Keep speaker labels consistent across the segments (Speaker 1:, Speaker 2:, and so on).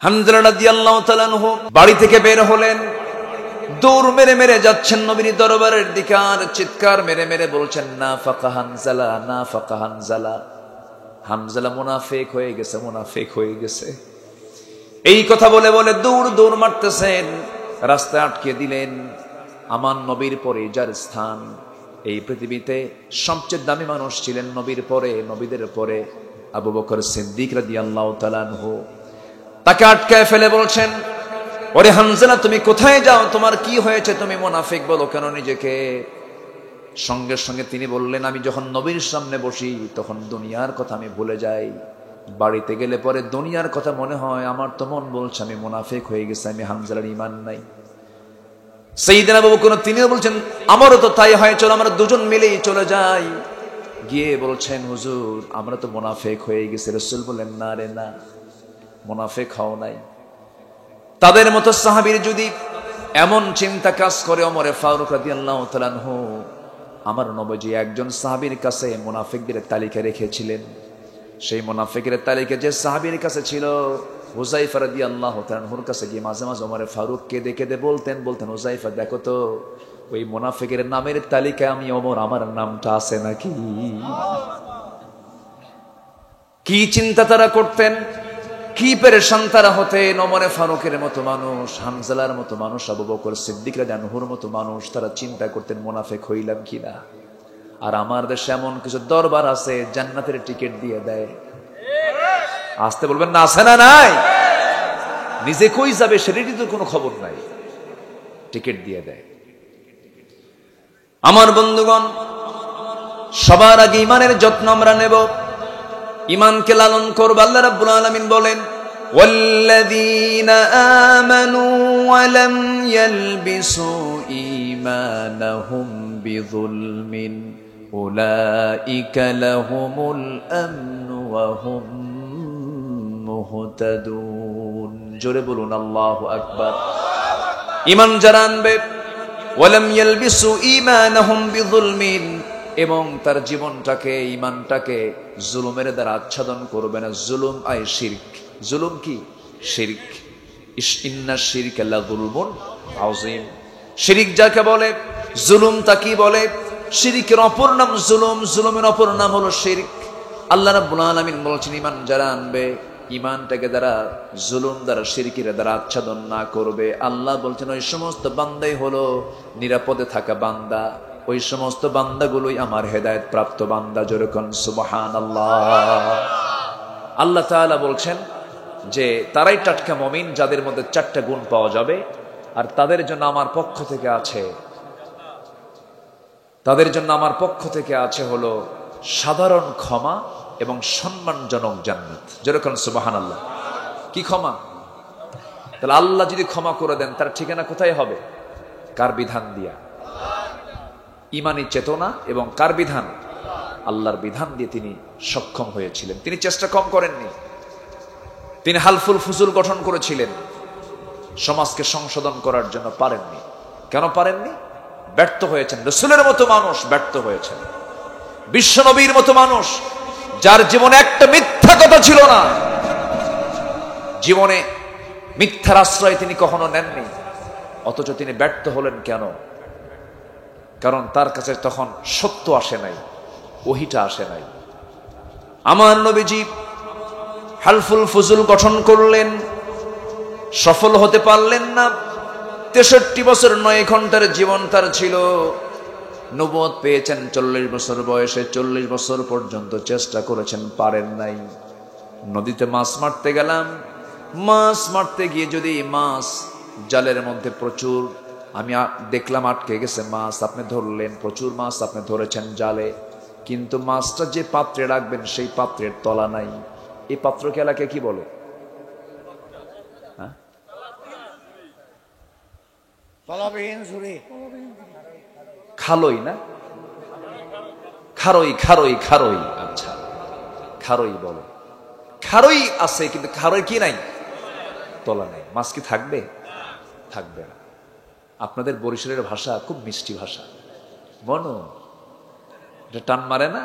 Speaker 1: হানজালা রাদিয়াল্লাহু তাআলা আনহু বাড়ি থেকে বের হলেন, দৌড় মেরে মেরে যাচ্ছেন নবীর দরবারের দিকে, আর চিৎকার মেরে মেরে বলছেন, নাফাকা হানজালা, নাফাকা হানজালা, হানজালা মুনাফিক হয়ে গেছে, মুনাফিক হয়ে গেছে। এই কথা বলে বলে দৌড় দৌড় মারতেছেন, রাস্তায় আটকে দিলেন। আমার নবীর পরে যার স্থান, এই পৃথিবীতে সবচেয়ে দামি মানুষ ছিলেন নবীর পরে, নবীদের পরে আবু বকর সিদ্দিক রাদিয়াল্লাহু তাআলা আনহু। তাকে আটকায় ফেলে বলছেন, ওরে হানজালা, তুমি কোথায় যাও? তোমার কি হয়েছে? তুমি মুনাফিক বলো কেন নিজেকে? সঙ্গে সঙ্গে তিনি বললেন, আমি যখন নবীর সামনে বসি তখন দুনিয়ার কথা আমি ভুলে যাই, বাড়িতে গেলে পরে দুনিয়ার কথা মনে হয়। আমার তো মন বলছে আমি মুনাফিক হয়ে গেছি, আমি হানজালার ঈমান নাই। সাইয়েদনা আবু বকর তিনিও বলছেন, আমারও তো তাই হয়, চলো আমরা দুজন মিলেই চলে যাই। গিয়ে বলছেন, হুজুর আমরা তো মুনাফিক হয়ে গেছি। রাসূল বলেন, না রে না, মুনাফিক হও নাই। তাদের মতো সাহাবীর যদি এমন চিন্তা কাজ করে, ওমরে ফারুক রাদিয়াল্লাহু তাআলা আনহু আমার নবীজি একজন সাহাবীর কাছে মুনাফিকদের তালিকা রেখেছিলেন। সেই মুনাফিকের তালিকা যে সাহাবীর কাছে ছিল, হুযায়ফা রাদিয়াল্লাহু তাআলা আনহুর কাছে গিয়ে মাঝে মাঝে ওমরে ফারুক কেঁদে কেঁদে বলতেন হুযায়ফা দেখো তো ওই মুনাফিকের নামের তালিকায় আমি ওমর, আমার নামটা আছে নাকি? কি চিন্তা তারা করতেন, কি পেরেশান তারা হতেন। ওমরে ফারুকের মতো মানুষ, হানজালার মতো মানুষ, আবু বকর সিদ্দিক রাদিয়াল্লাহু আনহুর মতো মানুষ, তারা চিন্তা করতেন মুনাফিক হইলাম কিনা। আর আমার দেশে এমন কিছু দরবার আছে জান্নাতের টিকিট দিয়ে দেয়। আসতে বলবেন না, আছে না নাই? নিজে কই যাবে সেটারই তো কোনো খবর নাই, টিকিট দিয়ে দেয়। আমার বন্ধুগণ, সবার আগে ইমানের যত্ন আমরা নেব, ইমানকে লালন করব। আল্লাহ রাব্বুল আলামিন বলেন, ওয়াল্লাযীনা আমানু ওয়া লাম ইয়ালবিসু ঈমানাহুম বিযুলমিন উলাইকা লাহুমুল আমনু ওয়া হুম মুহতাদুন। জোরে বলুন আল্লাহু আকবার। ঈমান যারা আনবে, ওয়া লাম ইয়ালবিসু ঈমানাহুম বিযুলমিন, এবং তার জীবনটাকে, ঈমানটাকে জুলুমের দ্বারা আচ্ছাদন করবে না। জুলুম আয় শিরক। জুলুম কি? শিরক। ইন্না শিরকা লাযুলমুন আযীম। শিরক যাকে বলে, জুলুম তা কি বলে? শিরকের অপর নাম জুলুম, জুলুমের অপর নাম হলো শিরক। আল্লাহ রাব্বুল আলামিন বলেছেন, ঈমান যারা আনবে, ঈমানটাকে দ্বারা জুলুম দ্বারা, শিরকের দ্বারা আচ্ছাদন না করবে, আল্লাহ বলছেন ওই সমস্ত বান্দাই হলো নিরাপদে থাকা বান্দা, ওই সমস্ত বান্দাগুলোই আমার হেদায়েত প্রাপ্ত বান্দা। যেরকম সুবহানাল্লাহ। আল্লাহ তাআলা বলছেন যে তারাই টাটকা মুমিন যাদের মধ্যে চারটা গুণ পাওয়া যাবে, আর তাদের জন্য আমার পক্ষ থেকে আছে, তাদের জন্য আমার পক্ষ থেকে আছে হলো সাধারণ ক্ষমা এবং সম্মানজনক জান্নাত। যেরকম সুবহানাল্লাহ। কি ক্ষমা? তাহলে আল্লাহ যদি ক্ষমা করে দেন, তার ঠিকানা কোথায় হবে? কার বিধান দিয়া? ইমানি চেতনা এবং কার বিধান? আল্লাহর বিধান দিয়ে তিনি সক্ষম হয়েছিলেন। তিনি চেষ্টা কম করেননি। তিনি হালফুল ফুজুল গঠন করেছিলেন, সমাজকে সংশোধন করার জন্য পারেননি। কেন পারেননি? ব্যর্থ হয়েছেন। রাসূলের মতো মানুষ ব্যর্থ হয়েছেন, বিশ্বনবীর মতো মানুষ যার জীবনে একটা মিথ্যা কথা ছিল না, জীবনে মিথ্যার আশ্রয় তিনি কখনো নেননি, অথচ তিনি ব্যর্থ হলেন কেন? কারণ তার কাছে তখন সত্য আসে নাই, ওহীটা আসে নাই। আমার নবীজি হালফুল ফুজুল গঠন করলেন, সফল হতে পারলেন না। 63 বছর 9 ঘন্টার জীবন তার ছিল। নবুয়ত পেয়েছেন 40 বছর বয়সে। 40 বছর পর্যন্ত চেষ্টা করেছেন, পারেন নাই। নদীতে মাছ মারতে গেলাম, মাছ মারতে গিয়ে যদি মাছ জালের মধ্যে প্রচুর, আমি দেখলাম আটকে গেছে মাছ, আপনি ধরলেন, প্রচুর মাছ আপনি ধরেছেন জালে, কিন্তু মাছটা যে পাত্রে রাখবেন সেই পাত্রের তলা নাই। এই পাত্রকে এলাকায় কি বলে? খালই না? খারই, খারই, খারই। আচ্ছা, খারই বলো। খারই আছে, কিন্তু খারই কি নাই? তলা নাই। মাছ কি থাকবে? থাকবে না। আপনাদের বরিশালের ভাষা খুব মিষ্টি ভাষা। মনো এটা টান মারে না?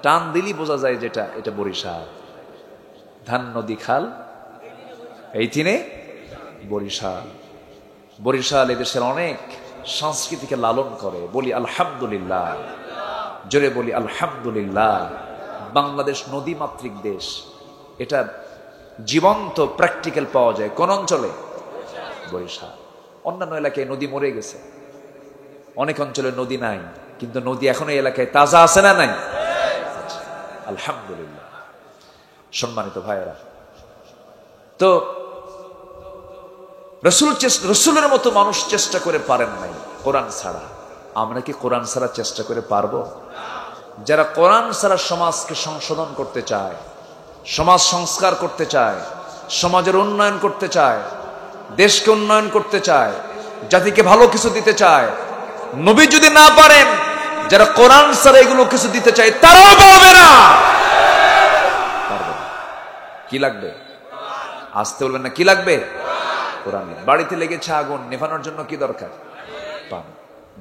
Speaker 1: টান দিলি বোঝা যায় যেটা এটা বরিশাল। ধান নদী খাল এই তিনে বরিশাল। বরিশাল এদেশের অনেক সংস্কৃতিকে লালন করে। বলি আলহামদুলিল্লাহ, জোরে বলি আলহামদুলিল্লাহ। বাংলাদেশ নদীমাতৃক দেশ, এটা জীবন্ত প্র্যাকটিক্যাল পাওয়া যায় কোন অঞ্চলে? বরিশাল। অন্যান্য এলাকায় নদী মরে গেছে, অনেক অঞ্চলে নদী নাই, কিন্তু নদী এখনো এই এলাকায় তাজা আছে না নাই? আলহামদুলিল্লাহ। সম্মানিত ভাইয়েরা, তো রসুলের মতো মানুষ চেষ্টা করে পারেন নাই কোরআন ছাড়া। আমরা কি কোরআন ছাড়া চেষ্টা করে পারবো? যারা কোরআন ছাড়া সমাজকে সংশোধন করতে চায়, সমাজ সংস্কার করতে চায়, সমাজের উন্নয়ন করতে চায়, দেশকে উন্নয়ন করতে চায়, জাতিকে ভালো কিছু দিতে চায়, নবী যদি না পারেন, যারা কোরআন ছাড়া এগুলো কিছু দিতে চায় তারাও পারবে না। কি লাগবে? আসতে বলবেন না, কি লাগবে? কোরআন। বাড়িতে লেগেছে আগুন, নেভানোর জন্য কি দরকার? পানি।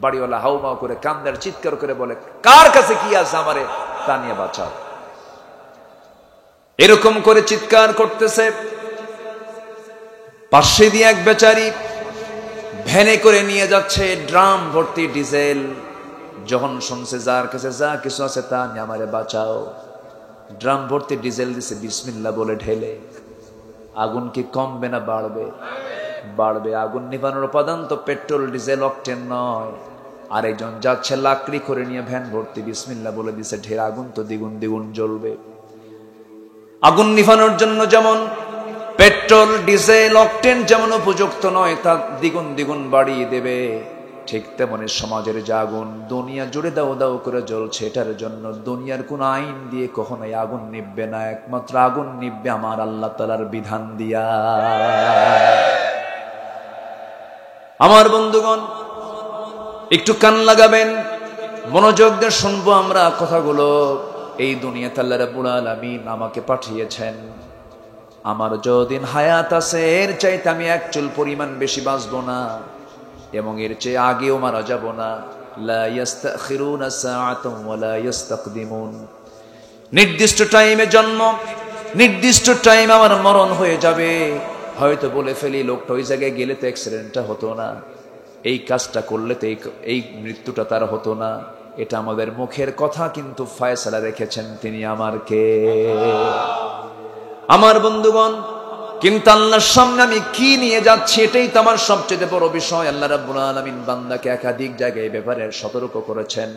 Speaker 1: বাড়িওয়ালা হাউমাউ করে কান্দার চিৎকার করে বলে, কার কাছে কি আছে আমারে তা নিয়ে বাঁচাও। এরকম করে চিৎকার করতেছে। পাশে দিয়ে এক বেচারি ভ্যানে করে নিয়ে যাচ্ছে ড্রাম ভর্তি ডিজেল। যখন শুনছে যার কাছে যা কিছু আছে তা নিয়ে আমারে বাঁচাও, ড্রাম ভর্তি ডিজেল দিছে, বিসমিল্লাহ বলে ঢেলে। আগুন কি কমবে না বাড়বে? বাড়বে। আগুন নিভানোর উপাদান তো পেট্রোল, ডিজেল, অকটেন নয়। আরেকজন যাচ্ছে লাকড়ি করে নিয়ে ভ্যান ভর্তি, বিসমিল্লাহ বলে দিছে, ঢের আগুন তো দ্বিগুণ দ্বিগুণ জ্বলবে। আগুন নিভানোর জন্য যেমন পেট্রোল, ডিজেল, অকটেন যেমন উপযুক্ত নয়, তা দ্বিগুণ দ্বিগুণ বাড়িয়ে দেবে, ঠিক তেমনি সমাজের যে আগুন দুনিয়া জুড়ে দাও দাও করে জ্বলছে, এটার জন্য দুনিয়ার কোন আইন দিয়ে কখনোই আগুন নিববে না। একমাত্র আগুন নিববে আমার আল্লাহ তাআলার বিধান দিয়া। আমার বন্ধুগণ, একটু কান লাগাবেন, মনোযোগ দিয়ে শুনবো আমরা কথাগুলো। এই দুনিয়াতে আল্লাহ রাব্বুল আলামিন আমাকে পাঠিয়েছেন। আমার যতদিন হায়াত আছে এর চাইতে আমি এক চুল পরিমাণ বেশি বাঁচবো না, এবং এর চেয়ে আগেও মারা যাব না। লা ইস্তাখিরুনা সাআতান ওয়া লা ইস্তাকদিমুন। নির্দিষ্ট টাইমে জন্ম, নির্দিষ্ট টাইম আমার মরণ হয়ে যাবে। হয়তো বলে ফেলি, লোকটা ওই জায়গায় গেলে তো অ্যাক্সিডেন্টটা হতো না, এই কাজটা করলে তো এই মৃত্যুটা তার হতো না। এটা আমাদের মুখের কথা, কিন্তু ফয়সালা রেখেছেন তিনি আমার কে? আমার বন্ধুগণ, কিন্তু আল্লাহর সামনে আমি কি নিয়ে যাচ্ছি এটাই তো আমার সবচেয়ে বড় বিষয়। আল্লাহ রাব্বুল আলামিন বান্দাকে একাধিক জায়গায় এই ব্যাপারে সতর্ক করেছেন।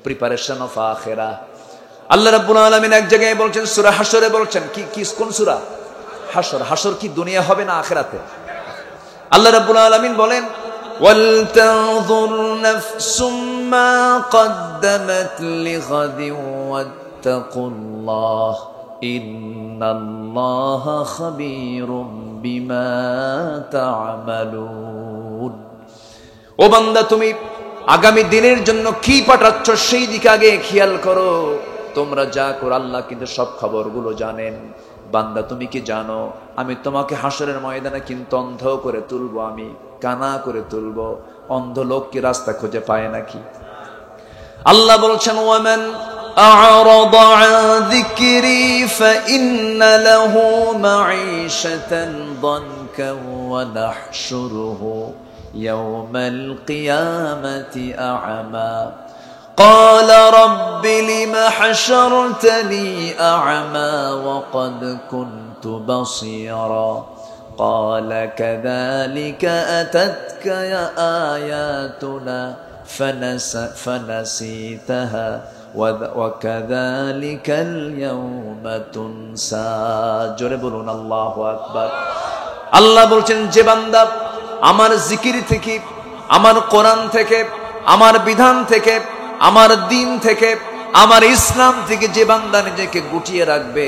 Speaker 1: Preparation of আখিরাহ। আল্লাহ রাব্বুল আলামিন এক জায়গায় বলছেন, সূরা হাশরে বলছেন, কি কোন সূরা? হাশর। হাশর কি দুনিয়া হবে না আখিরাতে? আল্লাহ রাব্বুল আলামিন বলেন, ওয়াল তানজুর নাফসুম মা কদ্দামাত লিগাদিন ওয়াত্তাকুল্লাহ ইন্নাল্লাহা খাবীরুম বিমা তা'মালুন। ও বান্দা, তুমি আগামী দিনের জন্য কি পাঠাচ্ছ সেই দিকে আগে খেয়াল করো। তোমরা যা করো আল্লাহ কিন্তু সব খবরগুলো জানেন। বান্দা, তুমি কি জানো আমি তোমাকে হাসরের ময়দানে কিন্তু অন্ধ করে তুলবো, আমি কানা করে তুলবো। অন্ধ লোক কি রাস্তা খুঁজে পায় নাকি? আল্লাহ বলছেন, ওয়ামান أعرض عن ذكري فإن له معيشة ضنكا ونحشره يوم القيامة أعمى قال رب لم حشرتني أعمى وقد كنت بصيرا قال كذلك أتتك آياتنا فنسيتها وكذلك اليوم تنسى। জোরে বলুন আল্লাহু আকবার। আল্লাহ বলছেন, যে বান্দা আমার জিকির থেকে, আমার কোরআন থেকে, আমার বিধান থেকে, আমার দ্বীন থেকে, আমার ইসলাম থেকে যে বান্দা নিজেকে গুটিয়ে রাখবে,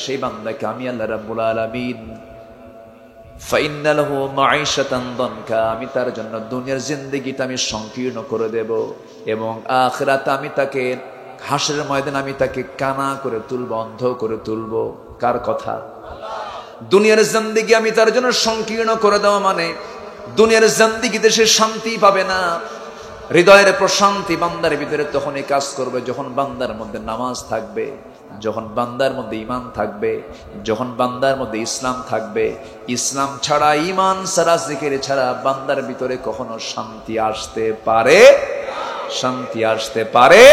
Speaker 1: সেই বান্দাকে আমি আল্লাহ রাব্বুল আলামিন ফাইন্না লাহু মাঈশাতান দানকা, আমি তার জন্য দুনিয়ার জিন্দেগিটা আমি সংকীর্ণ করে দেব, এবং আখিরাতে আমি তাকে হাসরের ময়দানে আমি তাকে কানা করে তুলব, অন্ধ করে তুলব। কার কথা? দুনিয়ার জিন্দেগি আমি তার জন্য সংকীর্ণ করে দেওয়া মানে দুনিয়ার জিন্দেগিতে সে শান্তি পাবে না। হৃদয়ের প্রশান্তি বান্দার ভিতরে তখনই কাজ করবে যখন বান্দার মধ্যে নামাজ থাকবে, যখন বান্দার মধ্যে ঈমান থাকবে, যখন বান্দার মধ্যে ইসলাম থাকবে, ইসলাম ছাড়া, ঈমান ছাড়া, জিকির ছাড়া বান্দার ভিতরে কখনো শান্তি আসতে পারে? শান্তি আসতে পারে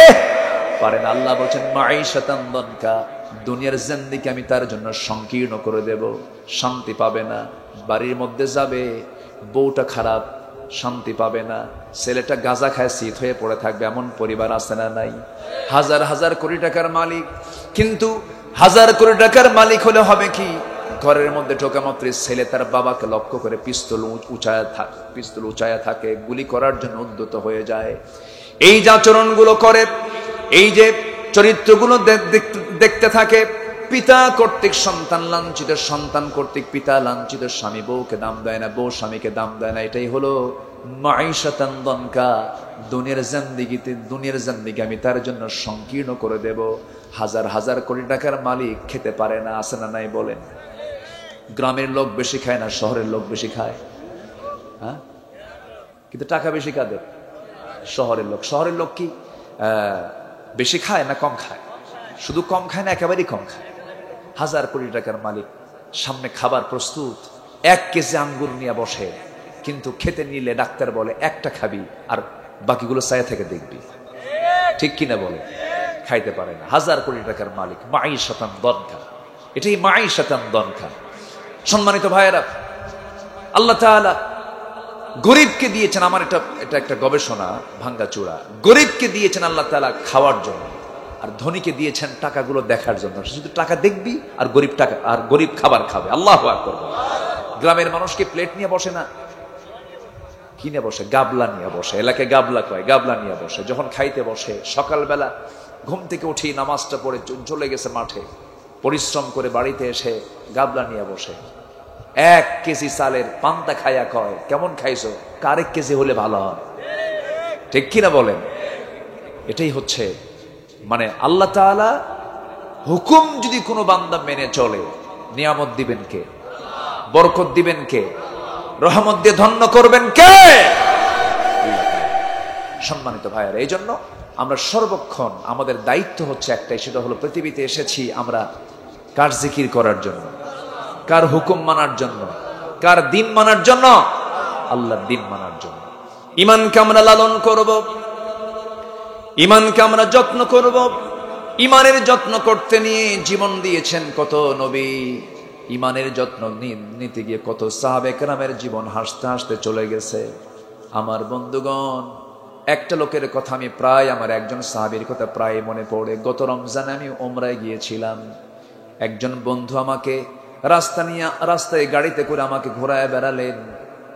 Speaker 1: না। আল্লাহ বলছেন মাঈশাতান দানকা, দুনিয়ার জিন্দেগি আমি তার জন্য সংকীর্ণ করে দেব, শান্তি পাবে না। বাড়ির মধ্যে যাবে, বউটা খারাপ, শান্তি পাবে না। ছেলেটা গাঁজা খায় শীত হয়ে পড়ে থাকবে, এমন পরিবার আছে না নাই? হাজার হাজার কোটি টাকার মালিক, কিন্তু হাজার কোটি টাকার মালিক হলে হবে কি, ঘরের মধ্যে ঢোকা মাত্র ছেলে তার বাবাকে লক্ষ্য করে পিস্তল উঁচায়া থাকে, গুলি করার জন্য উদ্যত হয়ে যায়। এই যে আচরণগুলো করে, এই যে চরিত্রগুলো দেখতে থাকে, পিতা কর্তৃক সন্তান লাঞ্ছিত, সন্তান কর্তৃক পিতা লাঞ্ছিত, স্বামী বউকে দাম দেয় না, বউ স্বামীকে দাম দেয় না। এটাই হলো মাঈশাতান দানকা, দুনিয়ার জিন্দেগি আমি তার জন্য সংকীর্ণ করে দেব। হাজার হাজার কোটি টাকার মালিক খেতে পারে না, আছে না নাই বলেন? গ্রামের লোক বেশি খায় না শহরের লোক বেশি খায়? হ্যাঁ, কিন্তু টাকা বেশি কাদের? শহরের লোক। শহরের লোক কি বেশি খায় না কম খায়? শুধু কম খায় না, একেবারেই কম খায়। হাজার কোটি টাকার মালিক, সামনে খাবার প্রস্তুত, 1 কেজি আঙ্গুর নিয়ে বসে, কিন্তু খেতে নিলে ডাক্তার বলে একটা খাবি আর বাকিগুলো চায়া থেকে দেখবি, ঠিক কিনা বলে? খাইতে পারে না। হাজার কোটি টাকার মালিক, মাঈশাতান দানকা, এটাই মাঈশাতান দানকা। সম্মানিত ভাইয়েরা, আল্লাহ তাআলা গরিবকে দিয়েছেন, আমার এটা একটা গবেষণা ভাঙ্গাচোরা, গরিবকে দিয়েছেন আল্লাহ তাআলা খাওয়ার জন্য, আর ধনীকে দিয়েছেন টাকাগুলো দেখার জন্য। শুধু টাকা দেখবি আর গরিব খাবার খাবে। আল্লাহু আকবার। গ্রামের মানুষকে প্লেট নিয়ে বসে না, কি নিয়ে বসে? গাবলা নিয়ে বসে। এলাকায় গাবলা কয়, গাবলা নিয়ে বসে। যখন খাইতে বসে, সকালবেলা ঘুম থেকে উঠি নামাজটা পড়ে চলে গেছে মাঠে, পরিশ্রম করে বাড়িতে এসে গাবলা নিয়ে বসে। 1 কেজি চালের পান্তা খাইয়া কয়, কেমন খাইছো? 1 কেজি হলে ভালো হয়, ঠিক কিনা বলেন? এটাই হচ্ছে মানে আল্লাহ তাআলা হুকুম যদি কোনো বান্দা মেনে চলে, নিয়ামত দিবেন কে? বরকত দিবেন কে? রহমত দিয়ে ধন্য করবেন কে? সম্মানিত ভাইয়েরা, এই জন্য আমরা সর্বক্ষণ আমাদের দায়িত্ব হচ্ছে একটাই, সেটা হলো পৃথিবীতে এসেছি আমরা কার জিকির করার জন্য, কার হুকুম মানার জন্য, কার দিন মানার জন্য? আল্লাহর দিন মানার জন্য। ঈমানকে আমরা লালন করব, ঈমানকে আমরা যত্ন করব। ঈমানের যত্ন করতে নিয়ে জীবন দিয়েছেন কত নবী, ঈমানের যত্ন নিতে গিয়ে কত সাহাবে কেরামের জীবন হাসতে হাসতে চলে গেছে। আমার বন্ধুগণ, একটা লোকের কথা আমি প্রায়, আমার একজন সাহাবীর কথা প্রায় মনে পড়ে। গত রমজানে আমি ওমরায় গিয়েছিলাম। একজন বন্ধু আমাকে রাস্তায় গাড়িতে করে আমাকে ঘোরায় বেড়ালেন।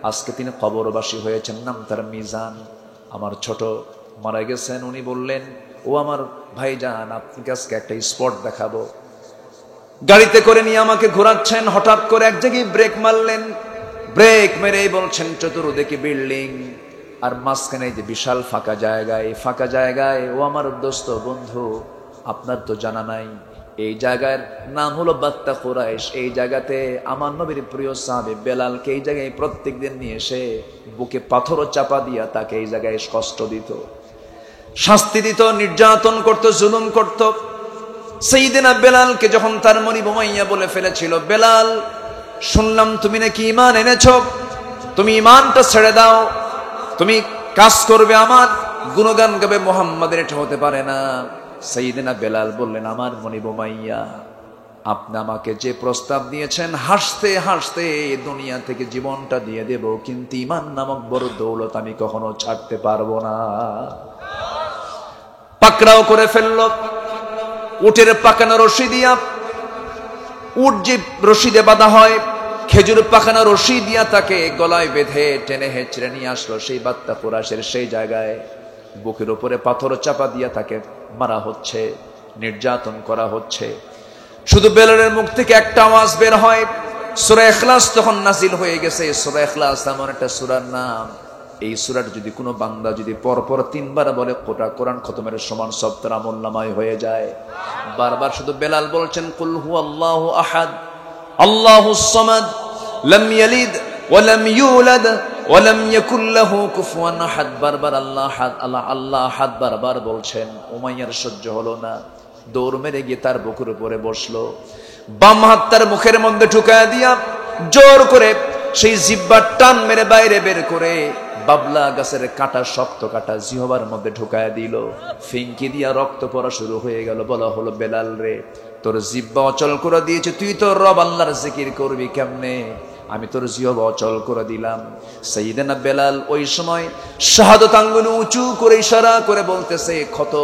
Speaker 1: আজকে তিনি কবরবাসী হয়েছেন, নাম তার মিজান। আমার ছোট মারা গেছেন। উনি বললেন, ও আমার ভাইজান, আপনাকে আজকে একটা স্পট দেখাবো। গাড়িতে করে নিয়ে আমাকে ঘোরাচ্ছেন। হঠাৎ করে এক জায়গায় ব্রেক মারলেন। ব্রেক মেরেই বলছেন, চতুর্দিকে বিল্ডিং, আর মাঝখানে যে বিশাল ফাঁকা জায়গায়, ও আমার দোস্ত বন্ধু, আপনার তো জানা নাই, এই জায়গার নাম হলো বাত্তা কুরাইশ। এই জায়গাতে আমার নবীর প্রিয় সাহাবী বেলালকে এই জায়গায় প্রত্যেকদিন নিয়ে এসে বুকে পাথরও চাপা দিয়া তাকে এই জায়গায় কষ্ট দিত, শাস্তি দিত, নির্যাতন করত, জুলুম করত। সাইয়েদনা বেলালকে যখন তার মনি বোমাইয়া বলে ফেলেছিল, বেলাল শুনলাম তুমি নাকি ঈমান এনেছো, তুমি ঈমানটা ছেড়ে দাও, তুমি কাজ করবে আমার, গুণগান গাবে মুহাম্মাদের, এটা হতে পারে না। সাইয়েদনা বেলাল বললেন, আমার মনি বোমাইয়া, আপনি আমাকে যে প্রস্তাব দিয়েছেন, হাসতে হাসতে দুনিয়া থেকে জীবনটা দিয়ে দেব, কিন্তু ঈমান নামক বড় দৌলত আমি কখনো ছাড়তে পারবো না। পাকড়াও করে ফেলল। উটের পাকানো রশি দিয়া, উট যে রশিদে বাঁধা হয়, খেজুর পাকানো রশি দিয়া তাকে গলায় বেঁধে টেনে হেঁচড়ে নিয়ে আসলো সেই বাত্তা কুরাইশের সেই জায়গায়। বুকের উপরে পাথর চাপা দিয়া তাকে মারা হচ্ছে, নির্যাতন করা হচ্ছে। শুধু বেলালের মুখ থেকে একটা আওয়াজ বের হয়, সূরা ইখলাস তখন নাজিল হয়ে গেছে। সূরা ইখলাস এমন একটা সূরার নাম, এই সূরাটা যদি কোনো বান্দা যদি পরপর 3 বার বলে, গোটা কোরআন খতমের সমান সব তার আমলনামায় হয়ে যায়। বারবার শুধু বেলাল বলছেন, কুল হুয়াল্লাহু আহাদ আল্লাহুস সামাদ লাম ইয়ালিদ ওয়া লাম ইউলাদ ওয়া লাম ইয়াকুল লাহু কুফুয়ান আহাদ। বারবার আল্লাহ আহাদ, আল্লাহ আল্লাহ আহাদ বারবার বলছেন। উমাইয়ার সহ্য হলো না, দৌড় মেরে গিয়ে তার বুকের উপরে বসলো, বাম হাত তার মুখের মধ্যে ঢুকায়া দিয়া জোর করে সেই জিহ্বার টান মেরে বাইরে বের করে বাবলা গাছের কাটা, শক্ত কাটা জিহ্বার মধ্যে ঢুকায়া দিল। ফিঙ্কি দিয়া রক্ত পড়া শুরু হয়ে গেল। বলা হলো, বেলাল রে, তোর জিহ্বা অচল করে দিয়েছে, তুই তো রব আল্লাহর জিকির করবি কেমনে? আমি তোর জিহ্বা অচল করে দিলাম। সাইয়েদনা বেলাল ওই সময় শাহাদাত আঙ্গুল উঁচু করে ইশারা করে বলতেছে, ক্ষত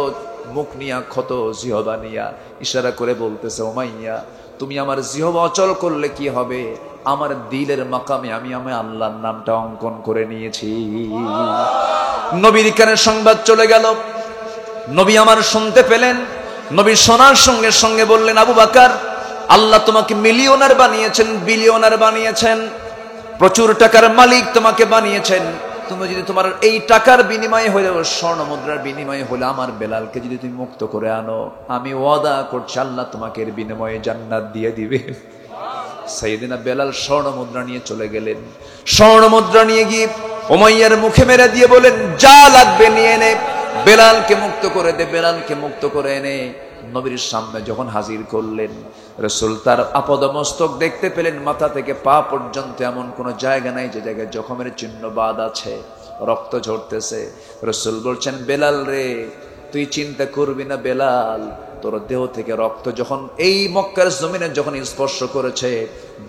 Speaker 1: মুখ নিয়া, ক্ষত জিহ্বা নিয়া ইশারা করে বলতেছে, উমাইয়া তুমি আমার জিহ্বা অচল করলে কি হবে? আমার দিলের মাকামে আমি আল্লাহর নামটা অঙ্কন করে নিয়েছি। নবীর কানে সংবাদ চলে গেল, নবী আমার শুনতে পেলেন। নবী শোনার সঙ্গে সঙ্গে বললেন, আবু বকর, আল্লাহ তোমাকে মিলিয়নার বানিয়েছেন, বিলিয়নার বানিয়েছেন, প্রচুর টাকার মালিক তোমাকে বানিয়েছেন। তুমি যদি তোমার এই টাকার বিনিময়ে হলে, স্বর্ণ মুদ্রার বিনিময়ে হলে আমার বেলালকে যদি তুমি মুক্ত করে আনো, আমি ওয়াদা করছি আল্লাহ তোমাকে এর বিনিময়ে জান্নাত দিয়ে দিবে। সাইয়েদনা বেলাল স্বর্ণ মুদ্রা নিয়ে চলে গেলেন। স্বর্ণ মুদ্রা নিয়ে গিয়ে উমাইয়ার মুখে মেরে দিয়ে বলেন, যা লাগবে নিয়ে নে, বেলালকে মুক্ত করে দে, বেলালকে মুক্ত করে এনে নবীর সামনে যখন হাজির করলেন, রাসূল তার আপাদমস্তক দেখতে পেলেন, মাথা থেকে পা পর্যন্ত এমন কোন জায়গা নাই যে জায়গায় জখমের চিহ্ন বাদ আছে, রক্ত ঝরতেছে। রাসূল বলছেন, বেলাল রে, তুই চিন্তা করবি না বেলাল, তোর দেহ থেকে রক্ত যখন এই মক্কার জমিনে যখন স্পর্শ করেছে,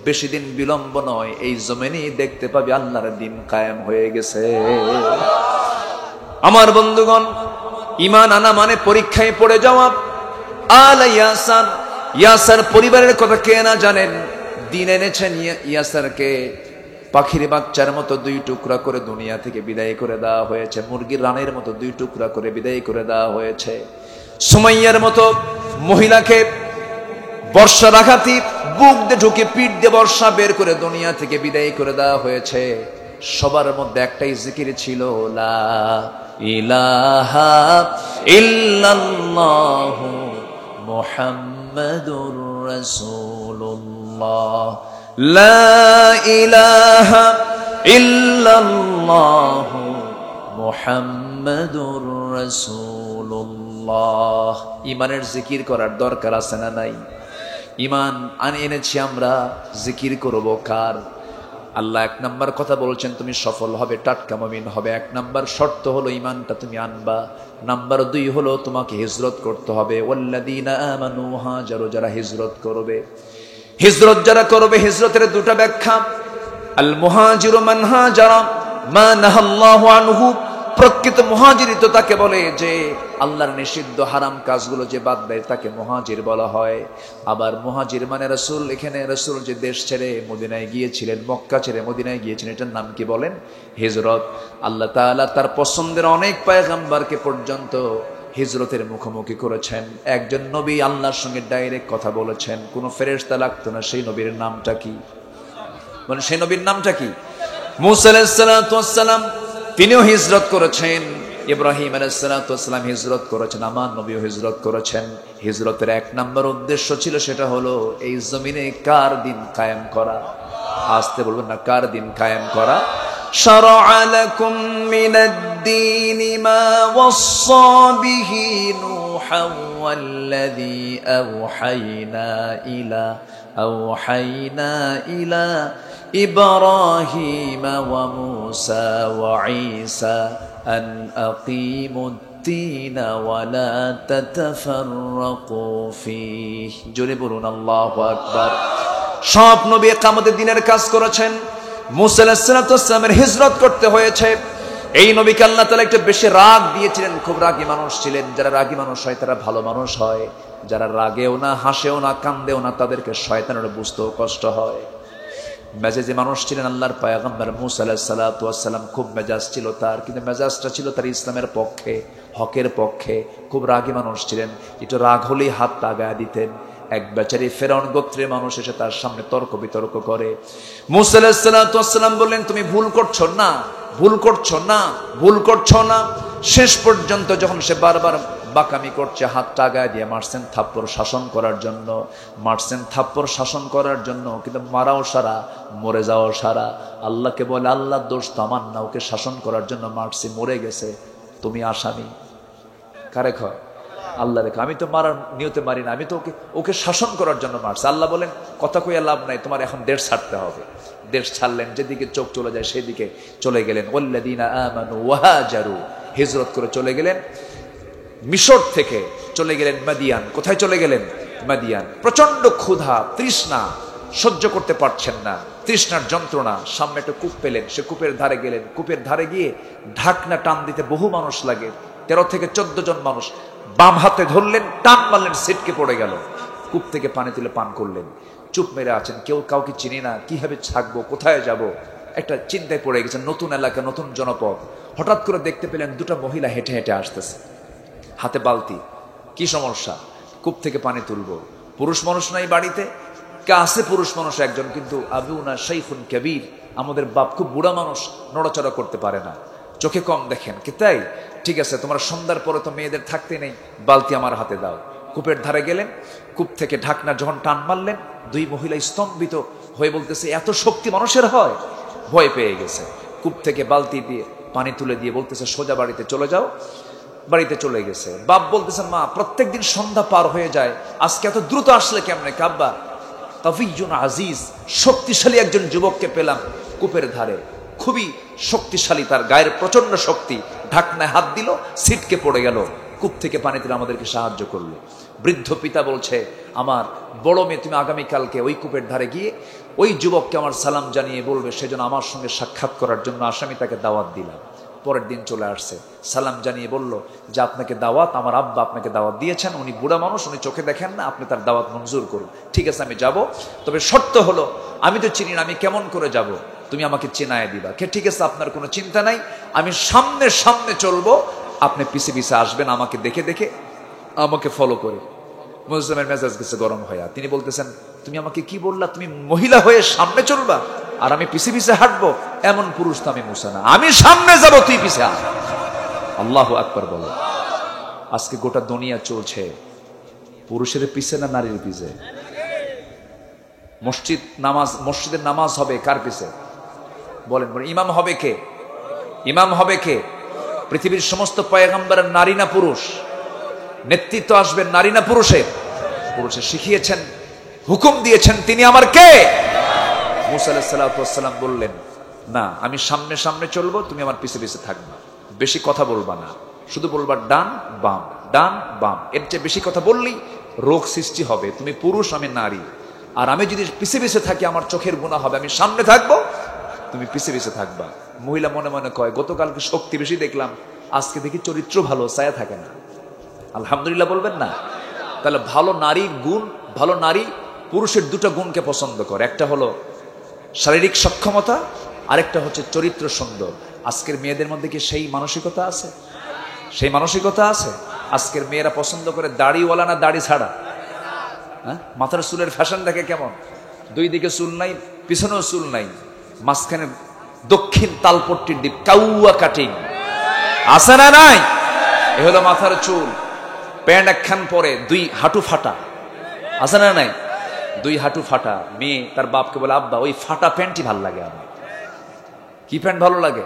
Speaker 1: বেশি দিন বিলম্ব নয়, এই জমিনেই দেখতে পাবি আল্লাহর দ্বীন কায়েম হয়ে গেছে। আমার বন্ধুগণ, ঈমান আনা মানে পরীক্ষায় পড়ে যাওয়া। আলা ইয়াসার, ইয়াসার পরিবারের কথা কে না জানেন? দিন এনেছেন ইয়াসারকে পাখির বাচ্চার মতো দুই টুকরা করে দুনিয়া থেকে বিদায় করে দেওয়া হয়েছে, মুরগির রানের মতো দুই টুকরা করে বিদায় করে দেওয়া হয়েছে। সুমাইয়ার মতো মহিলাকে বর্ষার আঘাতে বুক দিয়ে ঢুকে পিঠ দিয়ে বর্ষা বের করে দুনিয়া থেকে বিদায় করে দেওয়া হয়েছে। সবার মধ্যে একটাই জিকির ছিল, লা ইলাহা ইল্লাল্লাহু মুহাম্মাদুর রাসূলুল্লাহ, লা ইলাহা ইল্লাল্লাহু মুহাম্মাদুর রাসূলুল্লাহ। ঈমানের জিকির করার দরকার আছে না নাই? ঈমান এনেছি আমরা, জিকির করব কার? আল্লাহ এক নাম্বার কথা বলছেন, তুমি সফল হবে, টাটকা মুমিন হবে। এক নাম্বার শর্ত হলো ঈমানটা তুমি আনবা। নাম্বার 2 হলো তোমাকে হিজরত করতে হবে। ওয়াল্লাযীনা আমানু হাজারু, যারা হিজরত করবে, হিজরত যারা করবে, হিজরতের দুটো ব্যাখ্যা। আল মুহাজিরু মান হাজারা মা নাহাল্লাহু আনহু, প্রকৃত মুহাজির তো তাকে বলে যে আল্লাহর নিষিদ্ধ হারাম কাজগুলো যে বাদ দেয়, তাকে মুহাজির বলা হয়। আবার মুহাজির মানে রাসূল, এখানে রাসূল যে দেশ ছেড়ে মদিনায় গিয়েছিলেন, মক্কা ছেড়ে মদিনায় গিয়েছিলেন, এটার নাম কি বলেন? হিজরত। আল্লাহ তাআলা তার পছন্দের অনেক পয়গম্বরকে পর্যন্ত হিজরতের মুখোমুখি করেছেন। একজন নবী আল্লাহর সঙ্গে ডাইরেক্ট কথা বলেছেন, কোনো ফেরেশতা লাগতো না। সেই নবীর নামটা কি? মানে সেই নবীর নামটা কি? মূসা আলাইহিস সালাতু ওয়াস সালাম, তিনিও হিজরত করেছেন। ইব্রাহিম আলাইহিস সালাতু ওয়াস সালাম হিজরত করেছেন, আমার নবীও হিজরত করেছেন। হিজরতের এক নম্বর উদ্দেশ্য ছিল, সেটা হলো এই জমিনে কার দিন কায়েম করা। আসতে বলবেন না, কার দিন কায়েম করা। শারা'a লাকুম মিনাদ-দীনি মা ওয়াসসা বিহি নূহান ওয়াল্লাযী আওহাইনা ইলা ইব্রাহিম ওয়া মূসা ওয়া ঈসা আন আকিমুদ-দীন ওয়া লা তাতাফাররাকু ফীহি। জোরে বলুন আল্লাহু আকবার। সব নবী কিয়ামতের দিনের কাজ করেছেন। মূসা আলাইহিস সালাতু ওয়াস সালামের হিজরত করতে হয়েছে। এই নবীকে আল্লাহ তাআলা একটু বেশি রাগ দিয়েছিলেন, খুব রাগী মানুষ ছিলেন। যারা রাগী মানুষ হয় তারা ভালো মানুষ হয়, যারা রাগেও না, হাসেও না, কান্দেও না, তাদেরকে শয়তানের বুঝতেও কষ্ট হয়। মেজাজে মানুষ ছিলেন আল্লাহর পয়গম্বর মূসা আলাইহিস সালাতু ওয়াস সালাম, খুব মেজাজ ছিল তার, কিন্তু মেজাজটা ছিল তার ইসলামের পক্ষে, হকের পক্ষে। খুব রাগী মানুষ ছিলেন, একটু রাগ হলেই হাত লাগায় দিতেন। এক বেচারি ফেরাউন গোত্রের মানুষ এসে তার সামনে তর্ক বিতর্ক করে। মূসা আলাইহিস সালাতু ওয়াস সালাম বললেন, তুমি ভুল করছো না, ভুল করছো না, ভুল করছো না। শেষ পর্যন্ত যখন সে বারবার বাকামি করছে, হাতটা আগায় দিয়ে মারছেন থাপ্পড় শাসন করার জন্য, মারছেন থাপ্পড় শাসন করার জন্য, কিন্তু মারাও সারা, মরে যাওয়াও সারা। আল্লাহকে বলে, আল্লাহর দোষ তো আমার না, ওকে শাসন করার জন্য মারছি, মরে গেছে, তুমি আসামি। কারে কয়? আল্লাহ রেখা, আমি তো মারার নিয়তে মারি না, আমি তো ওকে শাসন করার জন্য মারছি। আল্লাহ বলেন কথা কইয়া লাভ নাই, তোমার এখন দেশ ছাড়তে হবে। দেশ ছাড়লেন, যেদিকে চোখ চলে যায় সেদিকে চলে গেলেন। ওয়াল্লাযীনা আমানু ওয়া হাজারু, হিজরত করে চলে গেলেন মিশর থেকে, চলে গেলেন মাদিয়ান। কোথায় চলে গেলেন? মাদিয়ান। প্রচন্ড ক্ষুধা, তৃষ্ণা, সহ্য করতে পারছেন না, তৃষ্ণার যন্ত্রণা। সামনে একটা কূপ পেলেন, সে কূপের ধারে গেলেন। কূপের ধারে গিয়ে ঢাকনা টান দিতে বহু মানুষ লাগে, 13 থেকে 14 জন মানুষ। বাম হাতে ধরলেন, টান মারলেন, ছিটকে পড়ে গেল। কূপ থেকে পানি তুলে পান করলেন। চুপ মেরে আছেন, কেউ কাউকে চিনি না, কিভাবে থাকবো, কোথায় যাব, একটা চিন্তায় পড়ে গেছেন। নতুন এলাকা, নতুন জনপদ। হঠাৎ করে দেখতে পেলেন দুটো মহিলা হেঁটে হেঁটে আসতেছে, হাতে বালতি। কি সমস্যা? কূপ থেকে পানি তুলবো। পুরুষ মানুষ নাই বাড়িতে? আছে পুরুষ মানুষ একজন, কিন্তু আবুনা শাইখুন কবির, আমাদের বাপ খুব বুড়া মানুষ, নড়াচড়া করতে পারে না, চোখে কম দেখেন। কি তাই? ঠিক আছে, তোমার সন্ধ্যার পরে তো মেয়েদের থাকতে নেই, বালতি আমার হাতে দাও। কূপের ধারে গেলেন, কূপ থেকে ঢাকনা যখন টান মারলেন, দুই মহিলা স্তম্ভিত হয়ে বলতেছে, এত শক্তি মানুষের হয়? ভয় পেয়ে গেছে। কূপ থেকে বালতি দিয়ে পানি তুলে দিয়ে বলতেছে, সোজা বাড়িতে চলে যাও। বাড়িতে চলে গেছে। বাপ বলতেছেন, মা প্রত্যেকদিন সন্ধ্যা পার হয়ে যায়, আজকে এত দ্রুত আসলে কেমনে? কাব্বা তাফিজুন আজিজ, শক্তিশালী একজন যুবককে পেলাম কূপের ধারে, খুবই শক্তিশালী, তার গায়ের প্রচন্ড শক্তি। ঢাকনায় হাত দিল, ছিটকে পড়ে গেল। কূপ থেকে পানি তুলে আমাদেরকে সাহায্য করলো। বৃদ্ধ পিতা বলছে, আমার বড় মেয়ে, তুমি আগামীকালকে ওই কূপের ধারে গিয়ে ওই যুবককে আমার সালাম জানিয়ে বলবে সেজন্য আমার সঙ্গে সাক্ষাৎ করার জন্য আসামি, তাকে দাওয়াত দিলাম। পরের দিন চলে আসছে, সালাম জানিয়ে বলল যে আপনাকে দাওয়াত, আমার আব্বা আপনাকে দাওয়াত দিয়েছেন, উনি বুড়া মানুষ, উনি চোখে দেখেন না, আপনি তার দাওয়াত মঞ্জুর করুন। ঠিক আছে, আমি যাব, তবে শর্ত হলো আমি তো চিনি না, আমি কেমন করে যাব, তুমি আমাকে চেনায় দিবা। কে? ঠিক আছে, আপনার কোনো চিন্তা নাই, আমি সামনে সামনে চলবো, আপনি পিছে পিছে আসবেন, আমাকে দেখে দেখে আমাকে ফলো করে। মুসলিমের মেজাজ গেছে গরম হয়ে, তিনি বলতেছেন, তুমি আমাকে কি বললা? তুমি মহিলা হয়ে সামনে চলবা আর আমি পিছে পিছে হাঁটবো? এমন পুরুষ তো আমি মুসা না, আমি সামনে যাব, তুই পিছে আস। আল্লাহু আকবার বলো। আজকে গোটা দুনিয়া চলছে পুরুষের পিছে না নারীর পিছে? মসজিদের নামাজ হবে কার পিছে? বলেন বলেন, ইমাম হবে কে? ইমাম হবে কে? পৃথিবীর সমস্ত পয়গম্বরের নারী না পুরুষ? নেতৃত্ব আসবে নারী না পুরুষের? পুরুষের। শিখিয়েছেন, হুকুম দিয়েছেন তিনি আমার কে? মুসা আলাইহিস সালাতু ওয়াস সালাম বললেন, না, আমি সামনে সামনে চলবো, তুমি আমার পিছে পিছে থাকবা, বেশি কথা বলবা না, শুধু বলবা ডান বাম, ডান বাম। এর চেয়ে বেশি কথা বললেই রোগ সৃষ্টি হবে। তুমি পুরুষ, আমি নারী, আর আমি যদি পিছে পিছে থাকি আমার চোখের গুনাহ হবে। আমি সামনে থাকবো, তুমি পিছে পিছে থাকবা। মহিলা মনে মনে কয়, গতকালকে শক্তি বেশি দেখলাম, আজকে দেখি চরিত্র ভালো, ছায়া থাকে না। আলহামদুলিল্লাহ বলবেন না? তাহলে ভালো নারীর গুণ, ভালো নারী পুরুষের দুটো গুণকে পছন্দ করে, একটা হলো শারীরিক সক্ষমতা, আরেকটা হচ্ছে চরিত্র সুন্দর। আজকের মেয়েদের মধ্যে কি সেই মানসিকতা আছে? সেই মানসিকতা আছে? আজকের মেয়েরা পছন্দ করে দাড়িওয়ালা না দাড়ি ছাড়া? হ্যাঁ, মাথার চুলের ফ্যাশন দেখে কেমন, দুই দিকে চুল নাই, পিছনেও চুল নাই, মাঝখানে দক্ষিণ তালপট্টির দ্বীপ, কাউয়া কাটিং আছে না নাই? এ হলো মাথার চুল। প্যান্ট একখান পরে দুই হাঁটু ফাটা, আছে না নাই? দুই হাঁটু ফাটা। মেয়ে তার বাপকে বলে, আব্বা ওই ফাটা প্যান্টই ভালো লাগে আমার। কি প্যান্ট ভালো লাগে?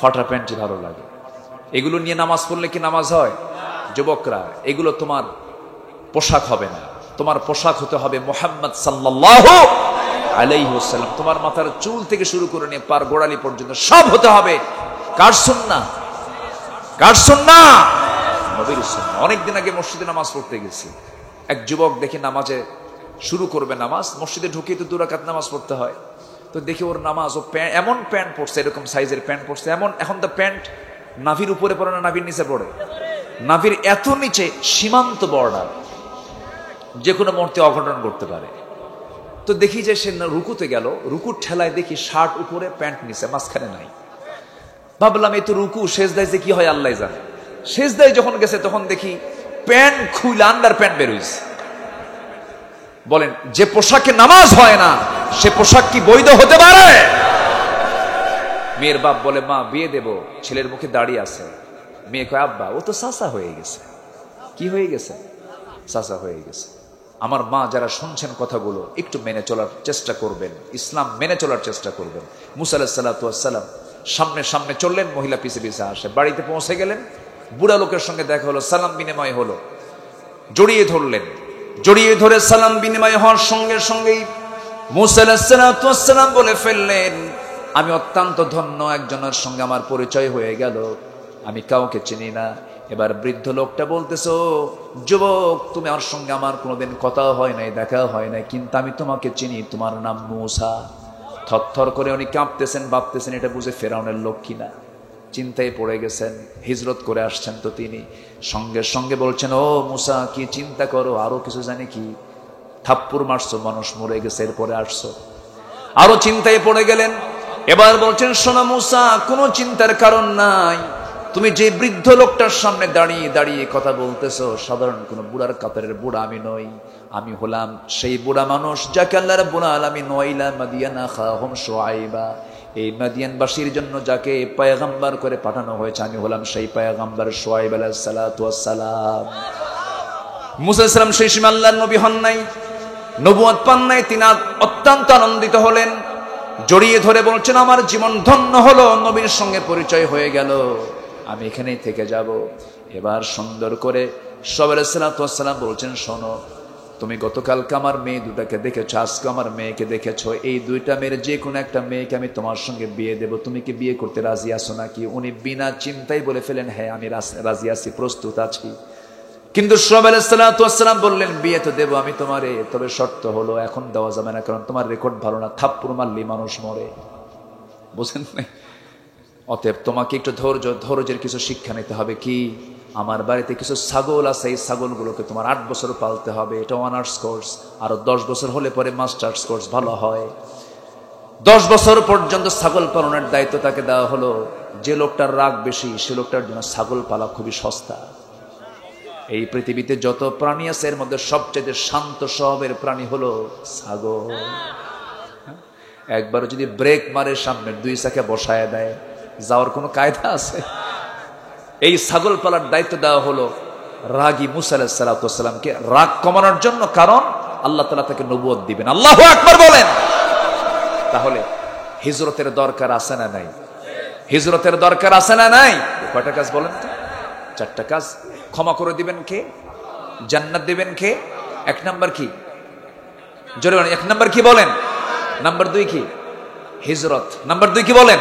Speaker 1: ফাটা প্যান্টই ভালো লাগে। এগুলো নিয়ে নামাজ পড়লে কি নামাজ হয়? যুবকরা, এগুলো তোমার পোশাক হবে না, তোমার পোশাক হতে হবে মুহাম্মদ সাল্লাল্লাহু আলাইহি ওয়াসাল্লাম। তোমার মাথার চুল থেকে শুরু করে নিয়ে পার গোড়ালি পর্যন্ত সব হতে হবে কার সুন্নাহ? কার সুন্নাহ? নবীর সুন্নাহ। অনেকদিন আগে মসজিদে নামাজ পড়তে গেছি, এক যুবক দেখি নামাজে শুরু করবে নামাজ, মসজিদে ঢুকিয়ে তো 2 রাকাত নামাজ পড়তে হয়, তো দেখি ওর নামাজ, ও এমন প্যান্ট পরছে, এরকম সাইজের প্যান্ট পরছে, এমন, এখন তো প্যান্ট নাভির উপরে পড়ে না নাভির নিচে পড়ে? নাভির এত নিচে, সীমান্ত বর্ডার, যে কোনো মুহূর্তে অঘটন করতে পারে। তো দেখি যে সে রুকুতে গেল, রুকুর ঠেলায় দেখি শার্ট উপরে প্যান্ট নিচে, মাঝখানে নাই। ভাবলাম এই তো রুকু, সেজদায় যে কি হয় আল্লাহ জানে। সেজদায় যখন গেছে তখন দেখি প্যান্ট খুইলা আন্ডার প্যান্ট বের হইছে। বলেন, যে পোশাকে নামাজ হয় না সে পোশাক কি বৈধ হতে পারে? মেয়ের বাপ বলে, মা বিয়ে দেব, ছেলের মুখে দাড়ি আছে। মেয়ে কয়, আব্বা ও তো চাচা হয়ে গেছে। কি হয়ে গেছে? চাচা হয়ে গেছে। আমার মা যারা শুনছেন কথাগুলো, একটু মেনে চলার চেষ্টা করবেন, ইসলাম মেনে চলার চেষ্টা করবেন। মুসা আলাইহিস সালাতু ওয়াস সালাম সামনে সামনে চললেন, মহিলা পিছে পিছে আসে। বাড়িতে পৌঁছে গেলেন, বুড়া লোকের সঙ্গে দেখা হলো, সালাম বিনিময় হলো। জড়িয়ে ধরলেন। জড়িয়ে ধরে সালাম বিনিময় হওয়ার সঙ্গে সঙ্গেই মুসা আলাইহিস সালাম বলে ফেললেন, আমি অত্যন্ত ধন্য, একজনের সঙ্গে আমার পরিচয় হয়ে গেল, আমি কাউকে চিনি না। এবার বৃদ্ধ লোকটা বলতেছো, যুবক তুমি আমার সঙ্গে আমার কোনোদিন কথা হয় নাই, দেখা হয় নাই, কিন্তু আমি তোমাকে চিনি, তোমার নাম মূসা। থরথর করে উনি কাঁপতেছেন, ভাবতেছেন এটা বুঝে ফেরাউনের লোক কিনা, চিন্তায় পড়ে গেছেন। হিজরত করে আসছেন তো তিনি, সঙ্গে সঙ্গে বলছেন, ও মূসা কি চিন্তা করো, আরো কিছু জানি কি, থাপ্পড় মারছো, মানুষ মরে গেছে, এরপরে আসছো। আরো চিন্তায় পড়ে গেলেন। এবার বলছেন, শোনো মূসা, কোনো চিন্তার কারণ নাই, তুমি যে বৃদ্ধ লোকটার সামনে দাঁড়িয়ে দাঁড়িয়ে কথা বলতেছো, সাধারণ কোন বুড়ার কাতারের বুড়া আমি নই, আমি হলাম সেই বুড়া মানুষ যাকে আল্লাহ রাব্বুল আলামিন ওয়াইলা মাদিয়ানা খাহুম শুআইবা, এই মাদিয়ানবাসীর জন্য যাকে পয়গম্বর করে পাঠানো হয়েছে, আমি হলাম সেই পয়গম্বর শুআইব আলাইহিস সালাতু ওয়াস সালাম। মূসা আলাইহিস সালাম সেই সময় আল্লাহর নবী হন নাই, নবুয়ত পান নাই, তিনি অত্যন্ত আনন্দিত হলেন। জড়িয়ে ধরে বলছেন, আমার জীবন ধন্য হলো, নবীর সঙ্গে পরিচয় হয়ে গেল, আমি এখানেই থেকে যাব। এবার সুন্দর করে সওয়াব আলাইহিস সালাতু ওয়াস সালাম বলছেন, শোনো, তুমি গতকালকে আমার মেয়ে দুটাকে দেখেছো, আজকে আমার মেয়েকে দেখেছো, এই দুইটা মেয়ের যে কোনো একটা মেয়েকে আমি তোমার সঙ্গে বিয়ে দেব, তুমি কি বিয়ে করতে রাজি আছো নাকি? উনি বিনা চিন্তায় বলে ফেলেন, হ্যাঁ আমি রাজি আছি, প্রস্তুত আছি। কিন্তু সওয়াব আলাইহিস সালাতু ওয়াস সালাম বললেন, বিয়ে তো দেব আমি তোমারে, তবে শর্ত হলো এখন দেওয়া যাবে না, কারণ তোমার রেকর্ড ভালো না, থাপ্পড় মারলে মানুষ মরে, বুঝেন না? অতএব তোমাকে একটু ধৈর্যের কিছু শিক্ষা নিতে হবে। কি? আমার বাড়িতে কিছু ছাগল আছে, এই ছাগলগুলোকে তোমার 8 বছর পালতে হবে, এটা অনার্স কোর্স, আরো 10 বছর হলে পরে মাস্টার্স কোর্স ভালো হয়। 10 বছর পর্যন্ত ছাগল পালনের দায়িত্ব তাকে দেওয়া হলো। যে লোকটার রাগ বেশি, সে লোকটার জন্য ছাগল পালা খুবই সস্তা। এই পৃথিবীতে যত প্রাণী আছে, এর মধ্যে সবচেয়ে শান্ত স্বভাবের প্রাণী হলো ছাগল। একবার যদি ব্রেক মারে সামনের 2 চাকা বসায় দেয়, যাওয়ার কোনো কায়দা আছে? এই ছাগল পালার দায়িত্ব দেওয়া হলো রাগী মূসা আলাইহিস সালাতু ওয়াস সালামকে, রাগ কমানোর জন্য, কারণ আল্লাহ তাআলা তাকে নবুয়ত দিবেন। আল্লাহু আকবার বলেন। তাহলে হিজরতের দরকার আছে না নাই? হিজরতের দরকার আছে না নাই? কয়টা কাজ বলেন তো? 4টা কাজ। ক্ষমা করে দিবেন কে? জান্নাত দিবেন কে? 1 নাম্বার কি? জোরে বলেন, 1 নাম্বার কি বলেন? নাম্বার 2 কি? হিজরত। নাম্বার 2 কি বলেন?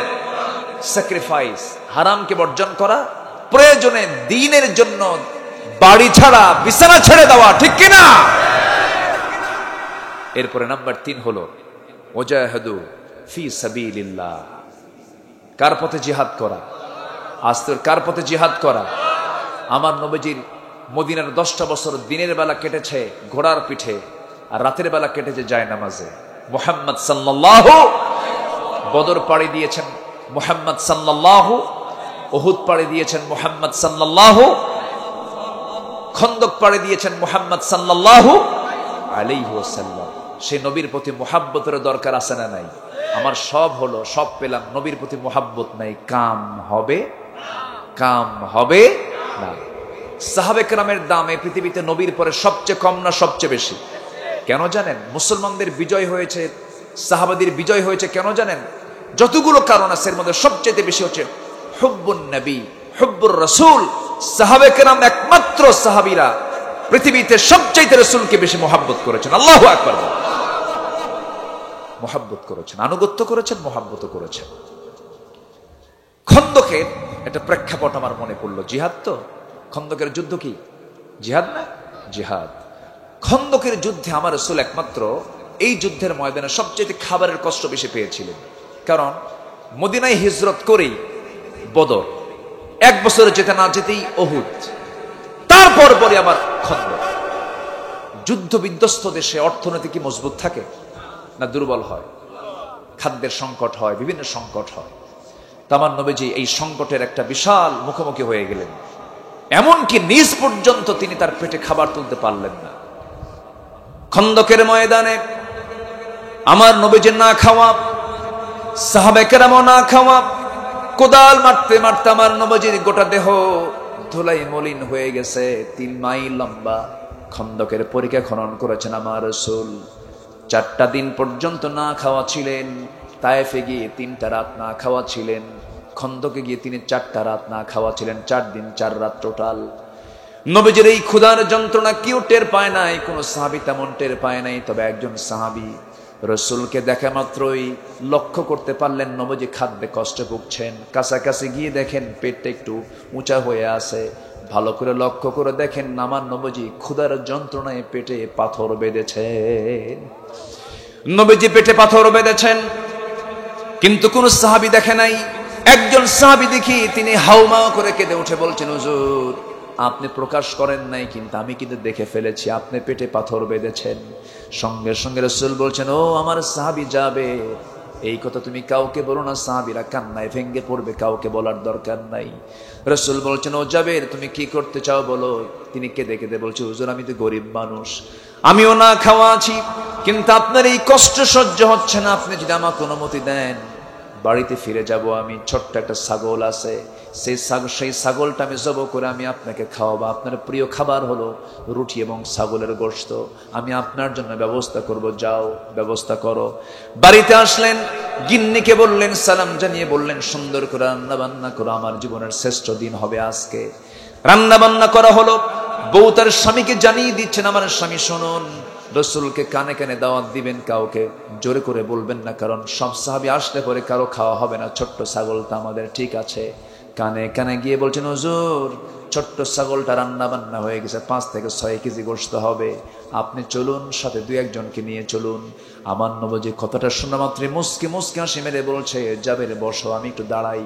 Speaker 1: স্যাক্রিফাইস, হারামকে বর্জন করা, প্রয়োজনে দ্বীনের জন্য বাড়ি ছাড়া বিছানা ছেড়ে দেওয়া, ঠিক কি না? এরপরে নাম্বার 3 হলো ওয়াজাহাদু ফি সাবিলিল্লাহ, কার পথে জিহাদ করা? আস্তে কার পথে জিহাদ করা? আমার নবীজির মদিনার 10টা বছর দিনের বেলা কেটেছে ঘোড়ার পিঠে, আর রাতের বেলা কেটেছে জায়নামাজে। মুহাম্মদ সাল্লাল্লাহু বদর পাড়ি দিয়েছেন মুহাম্মদ সাল্লাল্লাহু, উহুদ পাড়ি দিয়েছেন মুহাম্মদ সাল্লাল্লাহু, খন্দক পাড়ি দিয়েছেন মুহাম্মদ সাল্লাল্লাহু আলাইহি ওয়াসাল্লাম। সেই নবীর প্রতি মুহাব্বতের দরকার আছে না নাই? আমার সব হলো, সব পেলাম, নবীর প্রতি মুহাব্বত নাই, কাম হবে? কাম হবে না। সাহাবে কেরামের দাম এই পৃথিবীতে নবীর পরে সবচেয়ে কম না সবচেয়ে বেশি? কেন জানেন? মুসলমানদের বিজয় হয়েছে, সাহাবাদের বিজয় হয়েছে কেন জানেন? যতগুলো কারণ আছে, এর মধ্যে সবচেয়ে বেশি হচ্ছে হুব্বুন নবী, হুব্বুর রাসূল। সাহাবে কেরাম একমাত্র সাহাবীরা পৃথিবীতে সবচেয়ে রাসূলকে বেশি মুহাব্বত করেছেন। আল্লাহু আকবার। মুহাব্বত করেছেন, আনুগত্য করেছেন, মুহাব্বত করেছেন। খন্দকের একটা প্রেক্ষাপট আমার মনে পড়লো। জিহাদ তো, খন্দকের যুদ্ধ কি জিহাদ না? জিহাদ। খন্দকের যুদ্ধে আমার রাসূল একমাত্র এই যুদ্ধের ময়দানে সবচেয়ে খাবারের কষ্ট বেশি পেয়েছিলেন, কারণ মদিনায় হিজরত করেই বদর, 1 বছর যেতে না যেতেই উহুদ, তারপর পরে আবার খন্দক। যুদ্ধ বিধ্বস্ত দেশে অর্থনীতি কি মজবুত থাকে না দুর্বল হয়? খাদ্যের সংকট হয়, বিভিন্ন সংকট হয়। আমার নবীজি এই সংকটের একটা বিশাল মুখোমুখি হয়ে গেলেন, এমনকি নিজ পর্যন্ত তিনি তার পেটে খাবার তুলতে পারলেন না। খন্দকের ময়দানে আমার নবীজির না খাওয়া, সাহাবে কেরামও না খাওয়া, কোদাল মারতে মারতে আমার নবীজির গোটা দেহ ধুলাই মলিন হয়ে গেছে। 3 মাইল লম্বা খন্দকের পরিখা খনন করেছেন আমার রাসূল। 4টা দিন পর্যন্ত না খাওয়া ছিলেন। তায়েফে গিয়ে 3টা রাত না খাওয়া ছিলেন। খন্দকে গিয়ে তিনি 4টা রাত না খাওয়া ছিলেন। 4 দিন 4 রাত টোটাল। নবীজির এই ক্ষুধার যন্ত্রণা কেউ টের পায় নাই, কোন সাহাবী তেমন টের পায় নাই। তবে একজন সাহাবী রাসূলকে দেখা মাত্রই লক্ষ্য করতে পারলেন নবীজি খাদ্যে কষ্ট ভুগছেন। কাছাকাছি গিয়ে দেখেন পেটটা একটু উঁচা হয়ে আছে। ভালো করে লক্ষ্য করে দেখেন আমার নবীজি ক্ষুধার যন্ত্রণায় পেটে পাথর বেঁধেছেন। নবীজি পেটে পাথর বেঁধেছেন, কিন্তু কোন সাহাবী দেখে নাই। একজন সাহাবী দেখি তিনি হাউমাউ করে কেঁদে উঠে বলছেন, হুজুর আপনি প্রকাশ করেন নাই, কিন্তু আমি কিন্তু দেখে ফেলেছি আপনি পেটে পাথর বেঁধেছেন। সঙ্গে সঙ্গে রাসূল বলছেন, ও আমার সাহাবী যাবে, এই কথা তুমি কাউকে বলো না, সাহাবীরা কান্নায় ভেঙ্গে পড়বে, কাউকে বলার দরকার নাই। রাসূল বলছেন, ও জাবের তুমি কি করতে চাও বলো। তিনি কেঁদে কেঁদে বলছে, হুজুর আমি তো গরিব মানুষ, আমিও না খাওয়া আছি, কিন্তু আপনার এই কষ্ট সহ্য হচ্ছে না, আপনি যদি আমাকে অনুমতি দেন বাড়িতে ফিরে যাব। আমি ছোট্ট একটা ছাগল আছে, সেই ছাগলটা আমি জবাই করে আমি আপনাকে খাওয়াবো। আপনার প্রিয় খাবার হলো রুটি এবং ছাগলের গোশত, আমি আপনার জন্য ব্যবস্থা করব, যাও ব্যবস্থা করো। বাড়িতে আসলেন, গিন্নিকে বললেন, সালাম জানিয়ে বললেন, সুন্দর করে রান্না বান্না করো, আমার জীবনের শ্রেষ্ঠ দিন হবে আজকে। রান্না বান্না করা হলো। বউ তার স্বামীকে জানিয়ে দিচ্ছেন, আমার স্বামী শুনুন, রাসূলকে কানে কানে দাওয়াত দিবেন, কাউকে জোরে করে বলবেন না, কারণ সব সাহাবী আসলে পরে কারো খাওয়া হবে না, ছোট্ট ছাগলটা আমাদের। ঠিক আছে। কানে কানে গিয়ে বলছেন, হুজুর ছোট্ট ছাগলটা রান্না বান্না হয়ে গেছে, 5 থেকে 6 কেজি গোশত হবে, আপনি চলুন, সাথে 2-1 জনকে নিয়ে চলুন। আমার নবীজি কথাটা শোনা মাত্র মুস্কি মুস্কি হাসি মেরে বলছে, জাবের বসো, আমি একটু দাঁড়াই।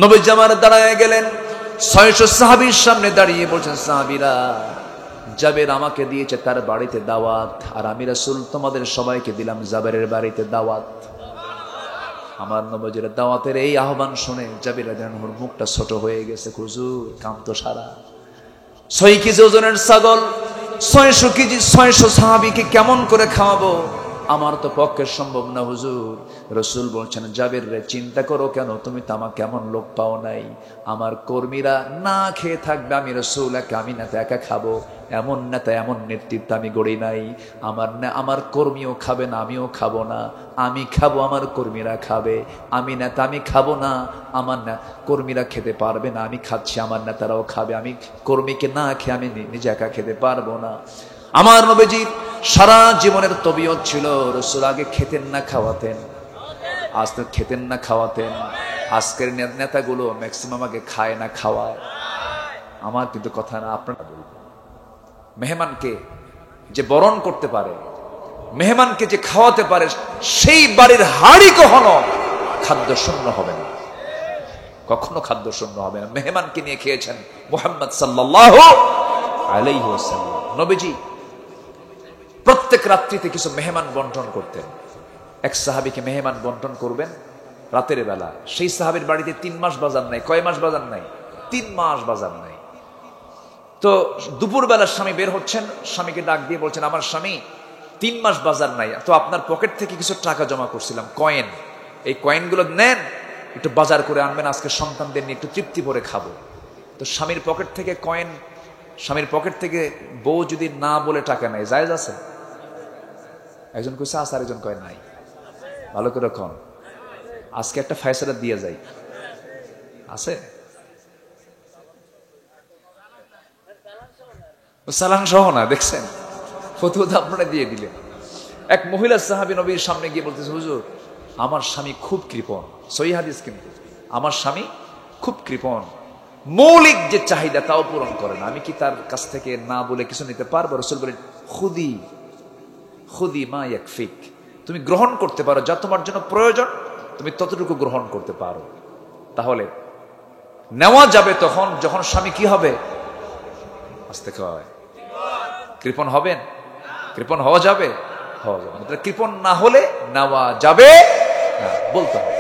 Speaker 1: নবীজি আমার দাঁড়ায় গেলেন, 600 সাহাবীর সামনে দাঁড়িয়ে বলছেন, সাহাবীরা জাবের আমাকে দিয়েছে তার বাড়িতে দাওয়াত, আর আমি রাসূল তোমাদের সবাইকে দিলাম জাবেরের বাড়িতে দাওয়াত। আমার নবীজির দাওয়াতের এই আহ্বান শুনে জাবের রাদিয়াল্লাহু আনহুর মুখটা ছোট হয়ে গেছে। হুজুর কাম তো সারা 6 কেজি ওজনের ছাগল, 600 কেজি, 600 সাহাবীকে কেমন করে খাওয়াবো, আমার তো পক্ষে সম্ভব না হুজুর। রাসূল বলছেন, জাবের রে চিন্তা করো কেন, তুমি তো আমাকে কেমন লোক পাও নাই, আমার কর্মীরা না খেয়ে থাকবে, আমি রাসূল আমি না তো একা খাবো, এমন নেতা এমন নেতৃত্ব আমি গড়ি নাই। আমার কর্মীও খাবে না, আমিও খাবো না, আমি খাবো, আমার কর্মীরা খাবে। আমি নেতা, আমি খাবো না, আমার কর্মীরা খেতে পারবে না, আমি খাচ্ছি, আমার নেতারাও খাবে, আমি কর্মীকে না খেয়ে আমি নিজে একা খেতে পারবো না। আমার নবীজি সারা জীবনের তবিয়ত ছিল, রাসূল আগে খেতেন না খাওয়াতেন, আজ তো খেতেন না খাওয়াতেন। আজকের নেতাগুলো ম্যাক্সিমাম আগে খায় না খাওয়ায়। আমার কিন্তু কথা না, আপনারা বলবেন, মেহমানকে যে বরণ করতে পারে, মেহমানকে যে খাওয়াতে পারে, সেই বাড়ির হাড়ি কখনো খাদ্য শূন্য হবে না, কখনো খাদ্য শূন্য হবে না। মেহমানকে নিয়ে খেয়েছেন মুহাম্মদ সাল্লাল্লাহু আলাইহি ওয়াসাল্লাম। নবীজি প্রত্যেক রাত্রিতে কিছু মেহমান বন্টন করতেন। এক সাহাবীকে মেহমান বন্টন করবেন রাতের বেলা, সেই সাহাবীর বাড়িতে 3 মাস বাজার নাই। কয় মাস বাজার নাই? 3 মাস বাজার নাই। তো দুপুর বেলা স্বামী বের হচ্ছেন, স্বামীকে ডাক দিয়ে বলছেন, আমার স্বামী 3 মাস বাজার নাই, তো আপনার পকেট থেকে কিছু টাকা জমা করছিলাম, কয়েন, এই কয়েনগুলো নেন, একটু বাজার করে আনবেন, আজকে সন্তানদের নিয়ে একটু তৃপ্তি ভরে খাবো। তো স্বামীর পকেট থেকে কয়েন, স্বামীর পকেট থেকে বউ যদি না বলে টাকা নেয়, জায়েজ আছে? একজন কইছে আছে, আরেকজন কয় নাই। ভালো করে কন, আজকে একটা ফয়সালা দিয়ে যাই, আছে? সালাম সহ না, দেখছেন ফতুয়া আপনারা দিয়ে দিলেন। এক মহিলা সাহাবী নবীর সামনে গিয়ে বলতেছে, হুজুর আমার স্বামী খুব কৃপণ, সহিহ হাদিস কিন্তু, আমার স্বামী খুব কৃপণ, মৌলিক যে চাহিদা তাও পূরণ করে না, আমি কি তার কাছ থেকে না বলে কিছু নিতে পারবো? রাসূল বলেন, খুদি খুদি মা ইয়াকফিক, তুমি গ্রহণ করতে পারো, যা তোমার জন্য প্রয়োজন তুমি ততটুকু গ্রহণ করতে পারো। তাহলে নেওয়া যাবে তখন যখন স্বামী কি হবে, আস্তে খাওয়ায়। কৃপণ হবেন? কৃপণ হওয়া যাবে? হওয়া যাবে না। কৃপণ না হলে নেওয়া যাবে না, বলতে হবে।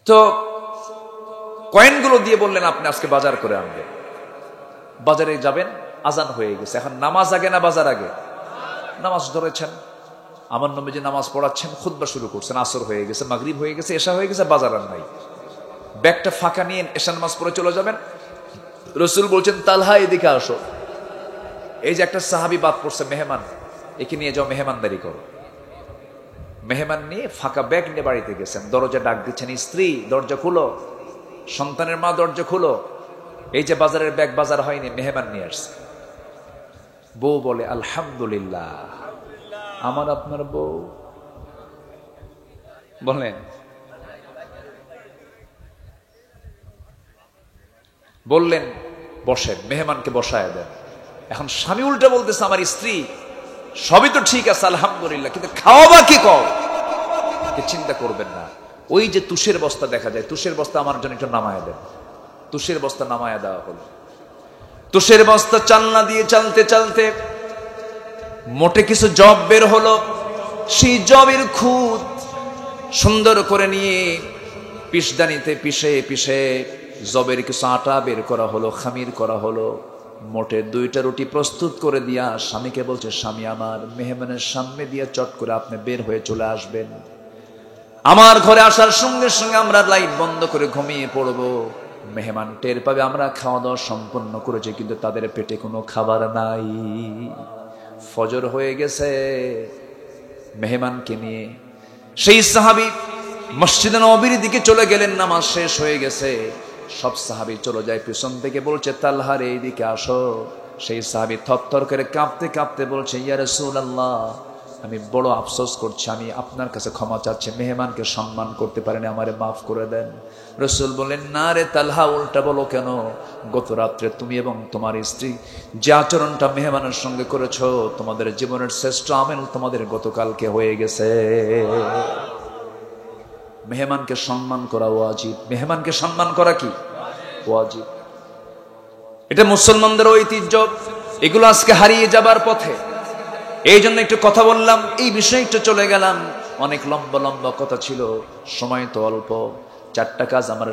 Speaker 1: তো কয়েনগুলো দিয়ে বললেন, আপনি আজকে বাজার করে আনবেন। বাজারে যাবেন, আজান হয়ে গেছে, এখন নামাজ আগে না বাজার আগে? নামাজ ধরেছেন, আমার নবীজি নামাজ পড়াচ্ছেন, খুতবা শুরু করছেন, আসর হয়ে গেছে, মাগরিব হয়ে গেছে, এশা হয়ে গেছে, বাজার আর নাই। ব্যাগটা ফাঁকা নিয়ে এশা নামাজ পড়ে চলে যাবেন। রাসূল বলছেন, তালহা এদিকে আসো, এই যে একটা সাহাবী বাদ পড়ছে, মেহমান, একে নিয়ে যাও, মেহমানদারি করো। মেহমান নিয়ে ফাঁকা ব্যাগ নিয়ে বাড়িতে গেছেন, দরজা ডাক দিচ্ছেন, স্ত্রী দরজা খুলো, সন্তানের মা দরজা খুলো। এই যে বাজারের ব্যাগ বাজার হয়নি, মেহমান নিয়ে আসছে। বউ বলে আলহামদুলিল্লাহ, আমার আপনার বউ বলেন, বললেন বসেন, মেহমানকে বসায় দেন। এখন স্বামী উল্টা বলতেছে আমার স্ত্রী সবই তো ঠিক আছে আলহামদুলিল্লাহ, কিন্তু খাওয়াবা কি কও? চিন্তা করবেন না, ওই যে তুষের বস্তা দেখা যায়, তুষের বস্তা আমার জন্য একটু নামায় দেন। তুষের বস্তা নামায় দেওয়া হলো। তুষের বস্তা চালনা দিয়ে চালতে চালতে মোটে কিছু জব বের হলো। সেই জবের খুদ সুন্দর করে নিয়ে পিষদানিতে পিষে পিষে জবের কিছু আটা বের করা হলো, খামির করা হলো। মোটে 2টা রুটি প্রস্তুত করে দিয়া স্বামীকে বলছে, স্বামী আমার মেহমানের সামনে দিয়ে চট করে আপনি বের হয়ে চলে আসবেন। আমার ঘরে আসার সঙ্গে সঙ্গে আমরা লাইট বন্ধ করে ঘুমিয়ে পড়বো। মেহমান টের পাবে আমরা খাওয়া দাওয়া সম্পন্ন করেছি, কিন্তু তাদের পেটে কোনো খাবার নাই। ফজর হয়ে গেছে। মেহমানকে নিয়ে সেই সাহাবী মসজিদে নববীর দিকে চলে গেলেন। নামাজ শেষ হয়ে গেছে, সব সাহাবী চলে যায়। পিছন থেকে বলছে তালহা রে এইদিকে আসো। সেই সাহাবী থরথর করে কাঁপতে কাঁপতে বলছে, ইয়া রাসূলুল্লাহ, আমি বড় আফসোস করছি, আমি আপনার কাছে ক্ষমা চাচ্ছি, মেহমানকে সম্মান করতে পারিনি, আমারে মাফ করে দেন। রাসূল বলেন, না রে তালহা, উল্টা বলো কেন? গত রাত্রে তুমি এবং তোমার স্ত্রী যে আচরণটা মেহমানের সঙ্গে করেছো, তোমাদের জীবনের শ্রেষ্ঠ আমেল তোমাদের গতকালকে হয়ে গেছে। মেহমানকে সম্মান করা ওয়াজিব। মেহমানকে সম্মান করা কি ওয়াজিব। এটা মুসলমানদের ঐতিহ্য, এগুলো আজকে হারিয়ে যাবার পথে। এই জন্য একটু কথা বললাম, এই বিষয়ে একটু চলে গেলাম। অনেক লম্বা লম্বা কথা ছিল, সময় তো অল্প। 4টা কাজ আমরা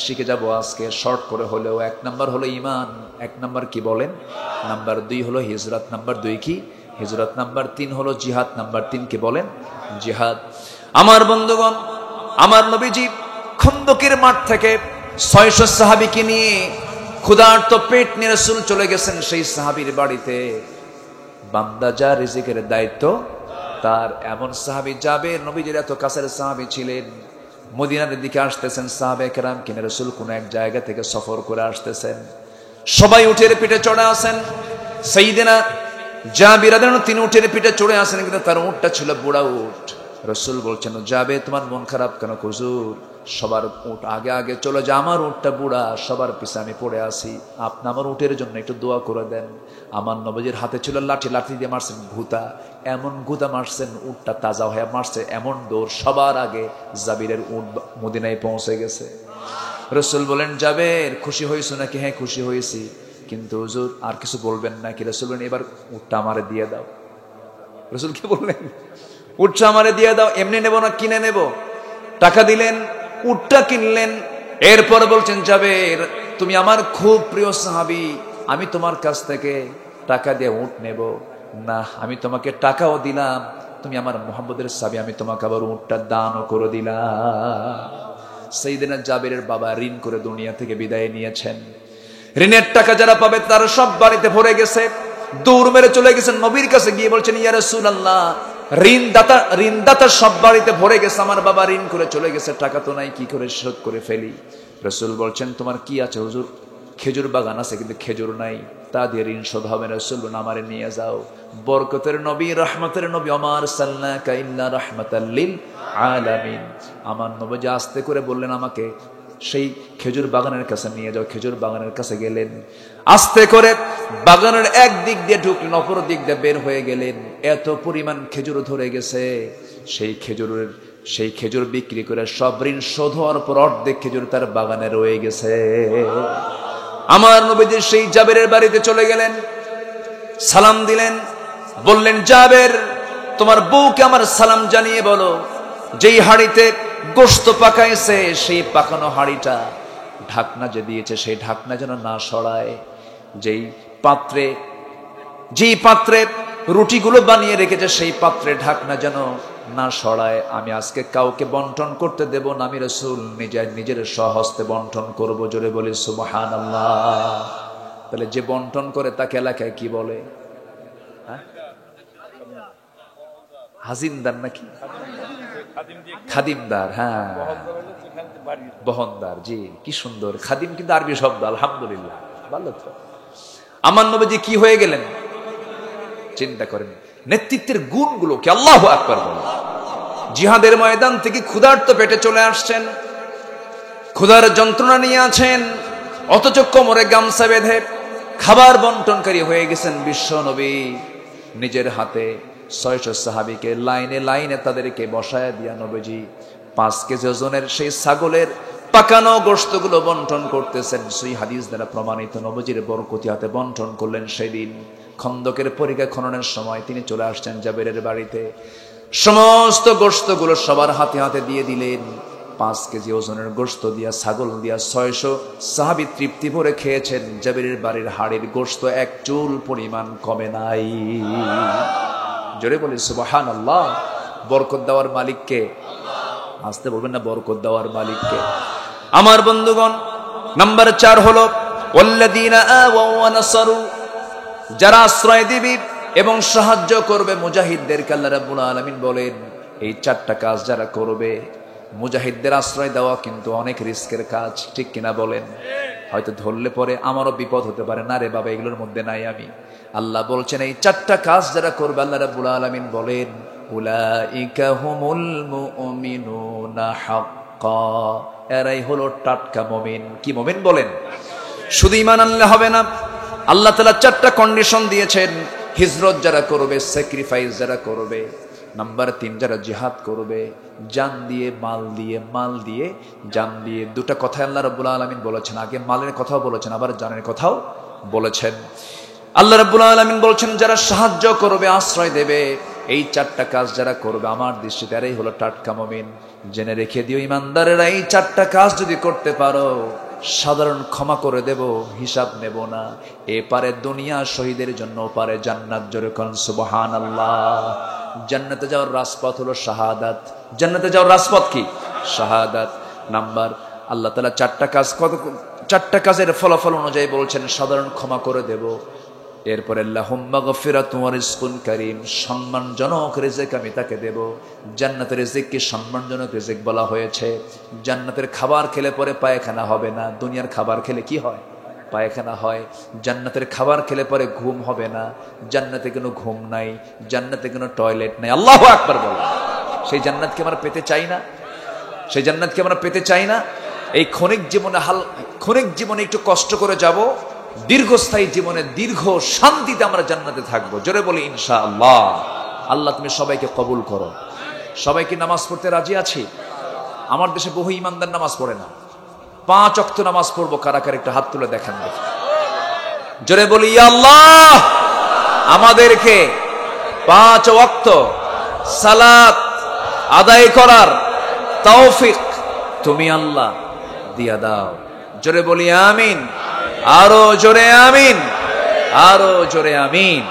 Speaker 1: শিখে যাব আজকে, শর্ট করে হলেও। 1 নাম্বার হলো ঈমান। 1 নাম্বার কি বলেন? নাম্বার 2 হলো হিজরত। নাম্বার 2 কি? হিজরত। নাম্বার 3 হলো জিহাদ। নাম্বার 3 কি বলেন? জিহাদ। আমার বন্ধুগণ, আমার নবীজি খন্দকের মাঠ থেকে 600 সাহাবীকে নিয়ে ক্ষুধার্ত পেট নিয়ে রাসূল চলে গেছেন সেই সাহাবীর বাড়িতে। বান্দা যা রিজিকের দায়িত্ব তার। এমন সাহাবী যাবে, নবীজির এত কাছের সাহাবী ছিলেন। মদিনার দিকে আসতেছেন সাহাবে কেরাম কিনে, রাসূল কোন এক জায়গা থেকে সফর করে আসতেছেন। সবাই উটের পিঠে চড়ে আসেন। সাইয়েদনা জাবির রাদিয়াল্লাহু আনহু তিনি উটের পিঠে চড়ে আসেন, কিন্তু তার উটটা ছিল বুড়া উট। রাসূল বলছেন, যাবে তোমার মন খারাপ কেন? হুজুর, সবার উট আগে আগে চলে যায়, আমার উটটা বুড়া, সবার পিছে আমি পড়ে আসি, আপনি আমার উটের জন্য একটু দোয়া করে দেন। আমার নবীজির হাতে ছিল লাঠি, লাঠি দিয়ে মারছেন গুতা, এমন গুতা মারছেন উটটা তাজা হয়ে মারছে, এমন দৌড়, সবার আগে জাবিরের উট মদিনায় পৌঁছে গেছে। রাসূল বলেন, জাবের খুশি হয়েছো নাকি? হ্যাঁ খুশি হয়েছি, কিন্তু হুজুর আর কিছু বলবেন নাকি? রাসূল বলেন, এবার উটটা আমারে দিয়ে দাও। রাসূল কি বললেন? উটটা আমারে দিয়ে দাও। এমনি নেব না কিনে নেব? টাকা দিলেন, উটটা কিনলেন। এরপর বলছেন, জাবের তুমি আমার খুব প্রিয় সাহাবী, আমি তোমার কাছ থেকে টাকা দিয়ে উট নেব না, আমি তোমাকে টাকাও দিলাম, তুমি আমার মুহাম্মদের সাহাবী, আমি তোমাকে আবার উটটা দানও করে দিলাম। সাইয়েদনা জাবেরের বাবা ঋণ করে দুনিয়া থেকে বিদায় নিয়েছেন। ঋণের টাকা যারা পাবে তারা সব বাড়িতে ভরে গেছে। দৌড় মেরে চলে গেছেন নবীর কাছে, গিয়ে বলছেন, ইয়া রাসূলুল্লাহ, ঋণদাতা সব বাড়িতে ভরে গেছে, আমার বাবা ঋণ করে চলে গেছে, টাকা তো নাই, কি করে শোধ করে ফেলি? রাসূল বলছেন, তোমার কি আছে হুজুর? খেজুর বাগান আছে, কিন্তু খেজুর নাই, তা দিয়ে ঋণ শোধ হবে না। রাসূল বলেন, আমারে নিয়ে যাও। বরকতের নবী, রহমতের নবী, ওমা আরসালনাকা ইল্লা রাহমাতাল লিল আলামিন। আমার নবী আস্তে করে বললেন, আমাকে সেই খেজুর বাগানের কাছে নিয়ে যাও। খেজুর বাগানের কাছে গেলেন, আস্তে করে বাগানের এক দিক দিয়ে ঢুকলেন, অপর দিক দিয়ে বের হয়ে গেলেন। এত পরিমাণ খেজুর ধরে গেছে, সেই খেজুর বিক্রি করে সব ঋণ শোধ হওয়ার পর অর্ধেক খেজুর তার বাগানে রয়ে গেছে। আমার নবীজি সেই জাবেরের বাড়িতে চলে গেলেন, সালাম দিলেন, বললেন, জাবের তোমার বউকে আমার সালাম জানিয়ে বলো, যেই হাড়িতে গোশত পাকাইছে সেই পাকানো হাড়িটা ঢাকনা যে দিয়েছে সেই ঢাকনা যেন না সরায়। যেই পাত্রে রুটিগুলো বানিয়ে রেখেছে সেই পাত্রে ঢাকনা যেন না সরায়। আমি আজকে কাউকে বন্টন করতে দেব না, আমি রাসূল নিজের স্বহস্তে বন্টন করব। জোরে বলি সুবহানাল্লাহ। তাহলে যে বন্টন করে তাকে এলাকায় কি বলে? হাজিমদার নাকি খাদিমদার? হ্যাঁ, বহনদার। জি, কি সুন্দর। খাদিম কিন্তু আরবি শব্দ, আলহামদুলিল্লাহ, ভালো তো। আমার নবীজি কি হয়ে গেলেন চিন্তা করেন। নেতৃত্বের গুণগুলো কি, আল্লাহু আকবার বলেন। জিহাদের ময়দান থেকে ক্ষুধার্ত পেটে চলে আসছেন, ক্ষুধার যন্ত্রণা নিয়ে আছেন, অথচ কোমরে গামছা বেঁধে খাবার বন্টনকারী হয়ে গেছেন বিশ্ব নবী। নিজের হাতে 600 সাহাবীকে লাইনে লাইনে তাদেরকে বসায় দিয়া নবীজি 5 কেজি ওজনের সেই ছাগলের পাকানো গোশতগুলো বন্টন করতেছেন। সেই হাদিস দ্বারা প্রমাণিত নবীজির বরকতি হাতে বন্টন করলেন। সেদিন খন্দকের পরিখা খননের সময় তিনি চলে আসছেন জাবেরের বাড়িতে, সমস্ত গোশতগুলো সবার হাতে হাতে দিয়ে দিলেন। 5 কেজি ওজনের গোশত দিয়া, ছাগল দিয়া 600 সাহাবী তৃপ্তি ভরে খেয়েছেন। জাবেরের বাড়ির হাড়ের গোশত এক চুল পরিমাণ কমে নাই। জোরে বলি সুবহানাল্লাহ। বরকত দেওয়ার মালিককে, আসতে বলবেন না, বরকত দেওয়ার মালিককে। আমার বন্ধুগণ, নাম্বার 4 হলো ওয়াল্লাযীনা আওয়াও ওয়া নাসারু, যারা আশ্রয় দিবে এবং সাহায্য করবে মুজাহিদদেরকে। আল্লাহ রাব্বুল আলামিন বলেন, এই 4টা কাজ যারা করবে, মুজাহিদদের আশ্রয় দেওয়া কিন্তু অনেক রিস্কের কাজ, ঠিক কিনা বলেন? হয়তো ধরলে পরে আমারও বিপদ হতে পারে, না রে বাবা এগুলোর মধ্যে নাই আমি। আল্লাহ বলছেন এই 4টা কাজ যারা করবে, আল্লাহ রাব্বুল আলামিন বলেন উলাইকা হুমুল মুমিনুনা হাক্কা, এরাই হলো টাটকা মুমিন। কি মুমিন বলেন? শুধু ঈমান আনলে হবে না, আল্লাহ তাআলা 4টা কন্ডিশন দিয়েছেন। হিজরত যারা করবে, স্যাক্রিফাইস যারা করবে, নাম্বার 3 যারা জিহাদ করবে, জান দিয়ে মাল দিয়ে, মাল দিয়ে জান দিয়ে। 2টা কথা আল্লাহ রাব্বুল আলামিন বলেছেন, আগে মালের কথাও বলেছেন, আবার জানের কথাও বলেছেন। আল্লাহ রাব্বুল আলামিন বলছেন যারা সাহায্য করবে, আশ্রয় দেবে, এই 4টা কাজ যারা করবে আমার দৃষ্টিতে এরাই হলো টাটকা মুমিন। জেনে রেখে দিও ইমানদারেরা, এই 4টা কাজ যদি করতে পারো, সাধারণ ক্ষমা করে দেব, হিসাব নেব না। এপারে দুনিয়া শহীদের জন্য, ওপারে জান্নাত। জোরে কোন সুবহানাল্লাহ। জান্নাতে যাওয়ার রাজপথ হলো শাহাদাত। জান্নাতে যাওয়ার রাজপথ কি? শাহাদাত। নাম্বার, আল্লাহ তাআলা 4টা কাজ, 4টা কাজের ফলাফল অনুযায়ী বলছেন সাধারণ ক্ষমা করে দেব। এরপরে লাহুম মাগফিরাতুন ওয়া রিজকুন কারীম, সম্মানজনক রিজিক আমি তাকে দেব। জান্নাতের রিজিককে সম্মানজনক রিজিক বলা হয়েছে। জান্নাতের খাবার খেলে পরে পায়খানা হবে না। দুনিয়ার খাবার খেলে কি হয়? পায়খানা হয়। জান্নাতের খাবার খেলে পরে ঘুম হবে না। জান্নাতে কোনো ঘুম নাই, জান্নাতে কোনো টয়লেট নাই। আল্লাহু আকবার বলো। সেই জান্নাতকে আমরা পেতে চাই না? সেই জান্নাতকে আমরা পেতে চাই না? এই ক্ষণিক জীবনে একটু কষ্ট করে যাব, দীর্ঘস্থায়ী জীবনে দীর্ঘ শান্তিতে আমরা জান্নাতে থাকবো। জোরে বলি ইনশাআল্লাহ। আল্লাহ তুমি সবাইকে কবুল করো। সবাইকে নামাজ পড়তে রাজি আছি? আমার দেশে বহু ইমানদার নামাজ পড়ে না। 5 ওয়াক্ত নামাজ পড়বো, কারা কারা একটু হাত তুলে দেখান দেখি। জোরে বলি ইয়া আল্লাহ, আমাদেরকে 5 ওয়াক্ত সালাত আদায় করার তৌফিক তুমি আল্লাহ দিয়া দাও। জোরে বলি আমিন। আরো জোরে আমিন, আরো জোরে আমিন।